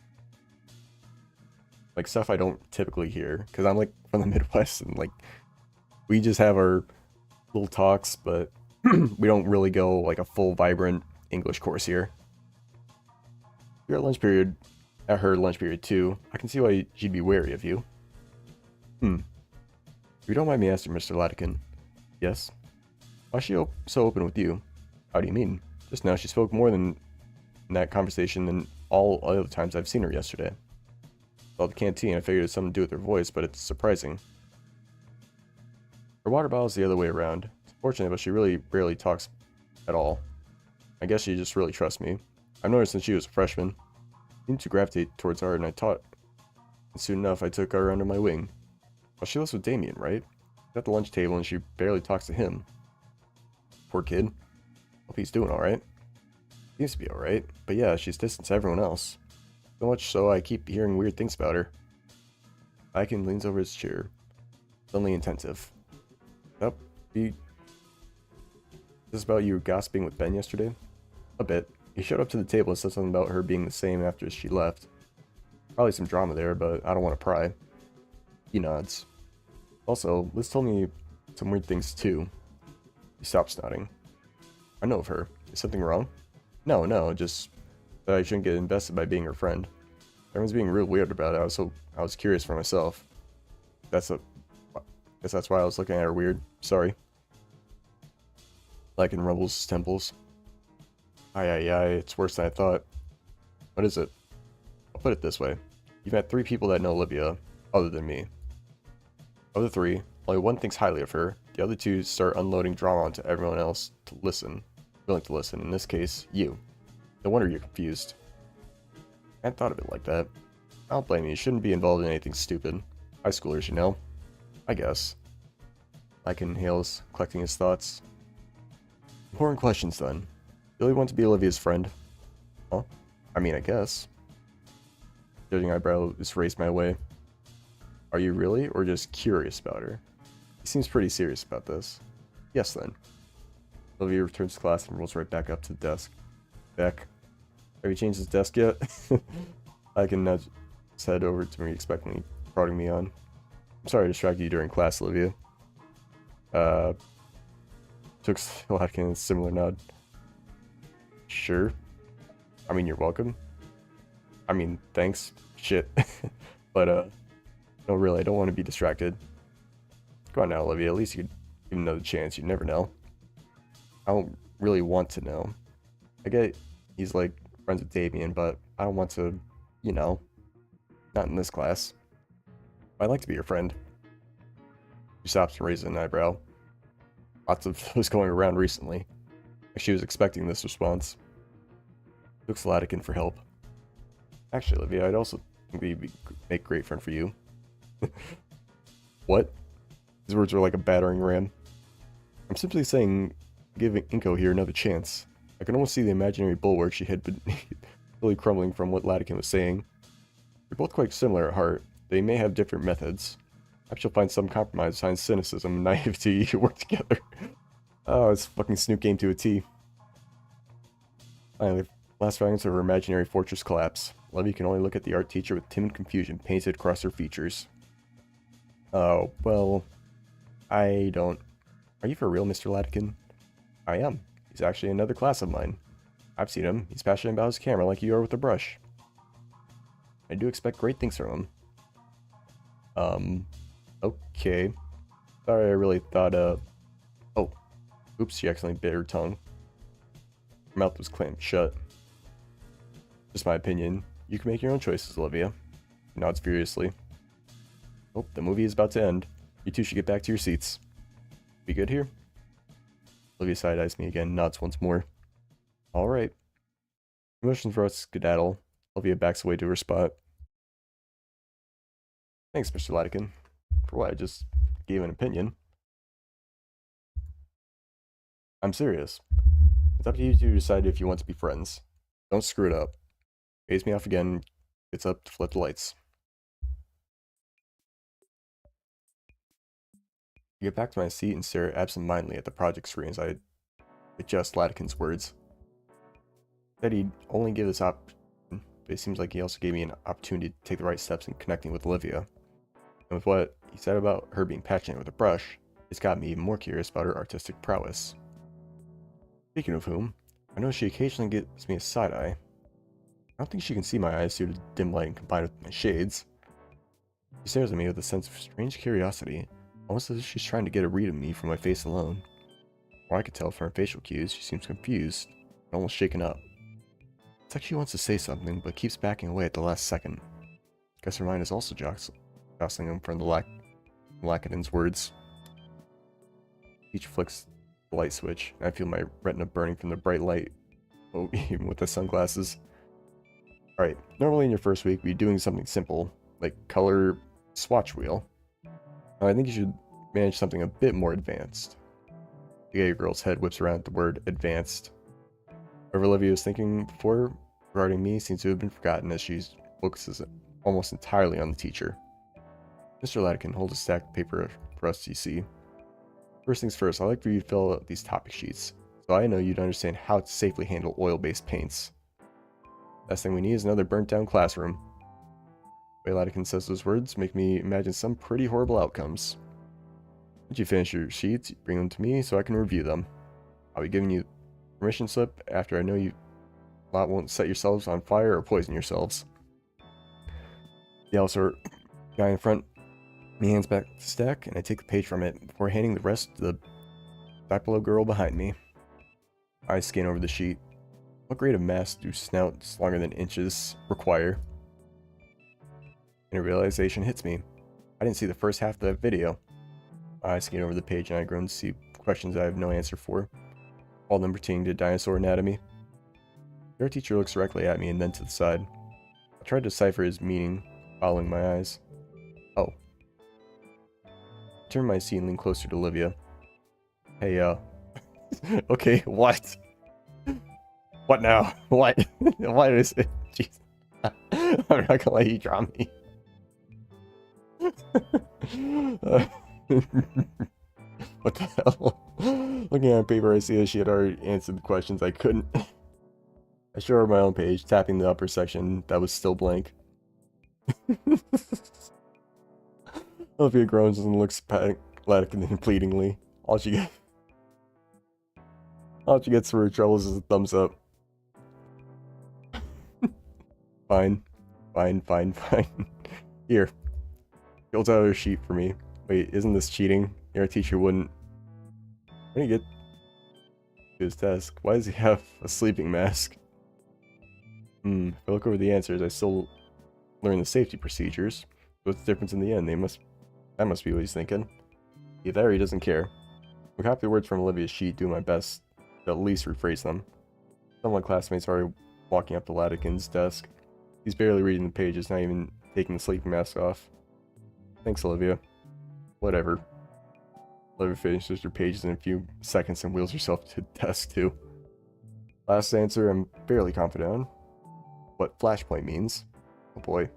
Like stuff I don't typically hear, because I'm like from the Midwest and like we just have our little talks, but we don't really go like a full vibrant English course here. You're at lunch period, at her lunch period too. I can see why she'd be wary of you. If you don't mind me asking, Mr. Latican. Yes? Why is she so open with you? How do you mean? Just now she spoke more in that conversation than all other times I've seen her yesterday. Well, the canteen, I figured it's something to do with her voice, but it's surprising. Her water bottle's the other way around. It's unfortunate, but she really rarely talks at all. I guess she just really trusts me. I've noticed since she was a freshman. She seemed to gravitate towards her, and I taught. And soon enough, I took her under my wing. Well, she lives with Damien, right? She's at the lunch table, and she barely talks to him. Poor kid. Hope he's doing alright. Seems to be alright, but yeah, she's distant to everyone else. So much so I keep hearing weird things about her. Lycan leans over his chair, suddenly intensive. Yep, is this about you gossiping with Ben yesterday? A bit. He showed up to the table and said something about her being the same after she left. Probably some drama there, but I don't want to pry. He nods. Also, Liz told me some weird things too. He stops nodding. I know of her. Is something wrong? No, just that I shouldn't get invested by being her friend. Everyone's being real weird about it. I was curious for myself. Guess that's why I was looking at her weird. Sorry. Lycan rumbles his temples. Aye, it's worse than I thought. What is it? I'll put it this way. You've met 3 people that know Olivia, other than me. Of the 3, only one thinks highly of her. The other 2 start unloading drama onto everyone else to listen. Willing to listen. In this case, you. No wonder you're confused. I hadn't thought of it like that. I don't blame you. You shouldn't be involved in anything stupid. High schoolers, you know. I guess. Lycan inhales, collecting his thoughts. Important questions, then. You really want to be Olivia's friend? Huh? I mean, I guess. Judging eyebrow is raised my way. Are you really, or just curious about her? He seems pretty serious about this. Yes, then. Olivia returns to class and rolls right back up to the desk. Beck. Have you changed his desk yet? I can nudge his head over to me, expectantly prodding me on. I'm sorry to distract you during class, Olivia. Took Lycan a similar nod. Sure. I mean, you're welcome. I mean, thanks. Shit. But, No, really, I don't want to be distracted. Come on now, Olivia. At least you could give him another chance. You never know. I don't really want to know. I get he's like friends with Damien, but I don't want to, you know, not in this class. I'd like to be your friend. She stops and raises an eyebrow. Lots of those going around recently. Like she was expecting this response. Looks Latican for help. Actually, Olivia, I'd also think he'd make a great friend for you. What? His words were like a battering ram. I'm simply saying, give Inko here another chance. I can almost see the imaginary bulwark she had been really crumbling from what Latican was saying. They're both quite similar at heart. They may have different methods. Perhaps you'll find some compromise behind cynicism and naivety to work together. Oh, it's fucking Snoop game to a T. Finally, last fragments of her imaginary fortress collapse. Levy can only look at the art teacher with timid confusion painted across her features. Oh, well, I don't... Are you for real, Mr. Latican? I am. He's actually another class of mine. I've seen him. He's passionate about his camera like you are with a brush. I do expect great things from him. Okay. Sorry, I really thought, Oh. Oops, she accidentally bit her tongue. Her mouth was clamped shut. Just my opinion. You can make your own choices, Olivia. She nods furiously. Oh, the movie is about to end. You two should get back to your seats. Be good here? Olivia side-eyes me again, nods once more. Alright. Motions for us skedaddle. Olivia backs away to her spot. Thanks, Mr. Latican. For what I just gave an opinion. I'm serious. It's up to you to decide if you want to be friends. Don't screw it up. Pays me off again. It's up to flip the lights. I get back to my seat and stare absent-mindedly at the project screen as I adjust Latican's words. Said he'd only give this option, but it seems like he also gave me an opportunity to take the right steps in connecting with Olivia. And with what he said about her being passionate with a brush, it's got me even more curious about her artistic prowess. Speaking of whom, I know she occasionally gives me a side-eye. I don't think she can see my eyes due to dim lighting combined with my shades. She stares at me with a sense of strange curiosity, almost as if she's trying to get a read of me from my face alone. Or I could tell from her facial cues, she seems confused, and almost shaken up. It's like she wants to say something, but keeps backing away at the last second. Guess her mind is also jostling in front of the Lackadan's words. Each flicks the light switch, and I feel my retina burning from the bright light, even with the sunglasses. Alright, normally in your first week, we'd be doing something simple, like color swatch wheel. Now, I think you should manage something a bit more advanced. The gay girl's head whips around at the word advanced. Whatever Olivia was thinking before regarding me seems to have been forgotten as she focuses almost entirely on the teacher. Mr. Latican, hold a stack of paper for us to see. First things first, I'd like for you to fill out these topic sheets, so I know you'd understand how to safely handle oil-based paints. Last thing we need is another burnt-down classroom. The way Latican says those words make me imagine some pretty horrible outcomes. Once you finish your sheets, bring them to me so I can review them. I'll be giving you permission slip after I know you lot won't set yourselves on fire or poison yourselves. The officer guy in front me hands back the stack, and I take the page from it before handing the rest to the Diplo girl behind me. I scan over the sheet. What grade of mass do snouts longer than inches require? And a realization hits me. I didn't see the first half of that video. I scan over the page and I groan to see questions I have no answer for. All of them pertaining to dinosaur anatomy. Your teacher looks directly at me and then to the side. I tried to decipher his meaning, following my eyes. Oh. I turn my seat and lean closer to Olivia. Hey, okay, what? What now? What? What is it? Jeez. I'm not gonna let you draw me. What the hell? Looking at paper, I see that she had already answered the questions I couldn't. I show her my own page, tapping the upper section that was still blank. Olivia groans and looks Latican pleadingly. All she gets for her troubles is a thumbs up. Fine. Fine. Here. Fills out a sheet for me. Wait, isn't this cheating? Your teacher wouldn't. When you get to his desk, why does he have a sleeping mask? If I look over the answers, I still learn the safety procedures. What's the difference in the end? That must be what he's thinking. Either that or he doesn't care. I copy the words from Olivia's sheet, do my best to at least rephrase them. Some of my classmates are already walking up to Latikin's desk. He's barely reading the pages, not even taking the sleeping mask off. Thanks, Olivia. Whatever. Olivia finishes her pages in a few seconds and wheels herself to the desk, too. Last answer, I'm fairly confident on. What flashpoint means. Oh boy.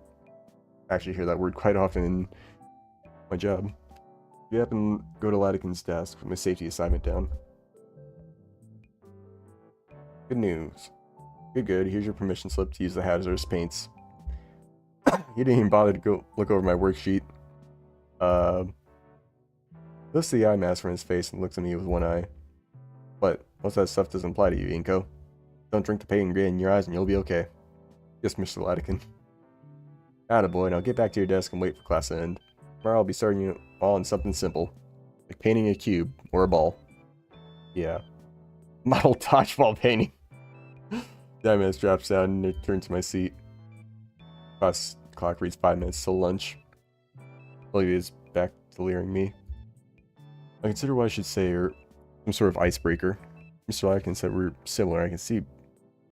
I actually hear that word quite often in my job. We happen to go to Latikin's desk with my safety assignment down. Good news. Good. Here's your permission slip to use the hazardous paints. He didn't even bother to go look over my worksheet. Lifts the eye mask from his face and looks at me with one eye. But most of that stuff doesn't apply to you, Inko. Don't drink the pain in your eyes and you'll be okay. Yes, Mr. Latikin. Attaboy, now get back to your desk and wait for class to end. Tomorrow I'll be starting you all on something simple. Like painting a cube or a ball. Yeah. Model dodgeball painting. Diamond drops down and I turn to my seat. Clock reads 5 minutes till lunch. Olivia's back to leering me. I consider what I should say or some sort of icebreaker. Mr. Latikin said we're similar. I can see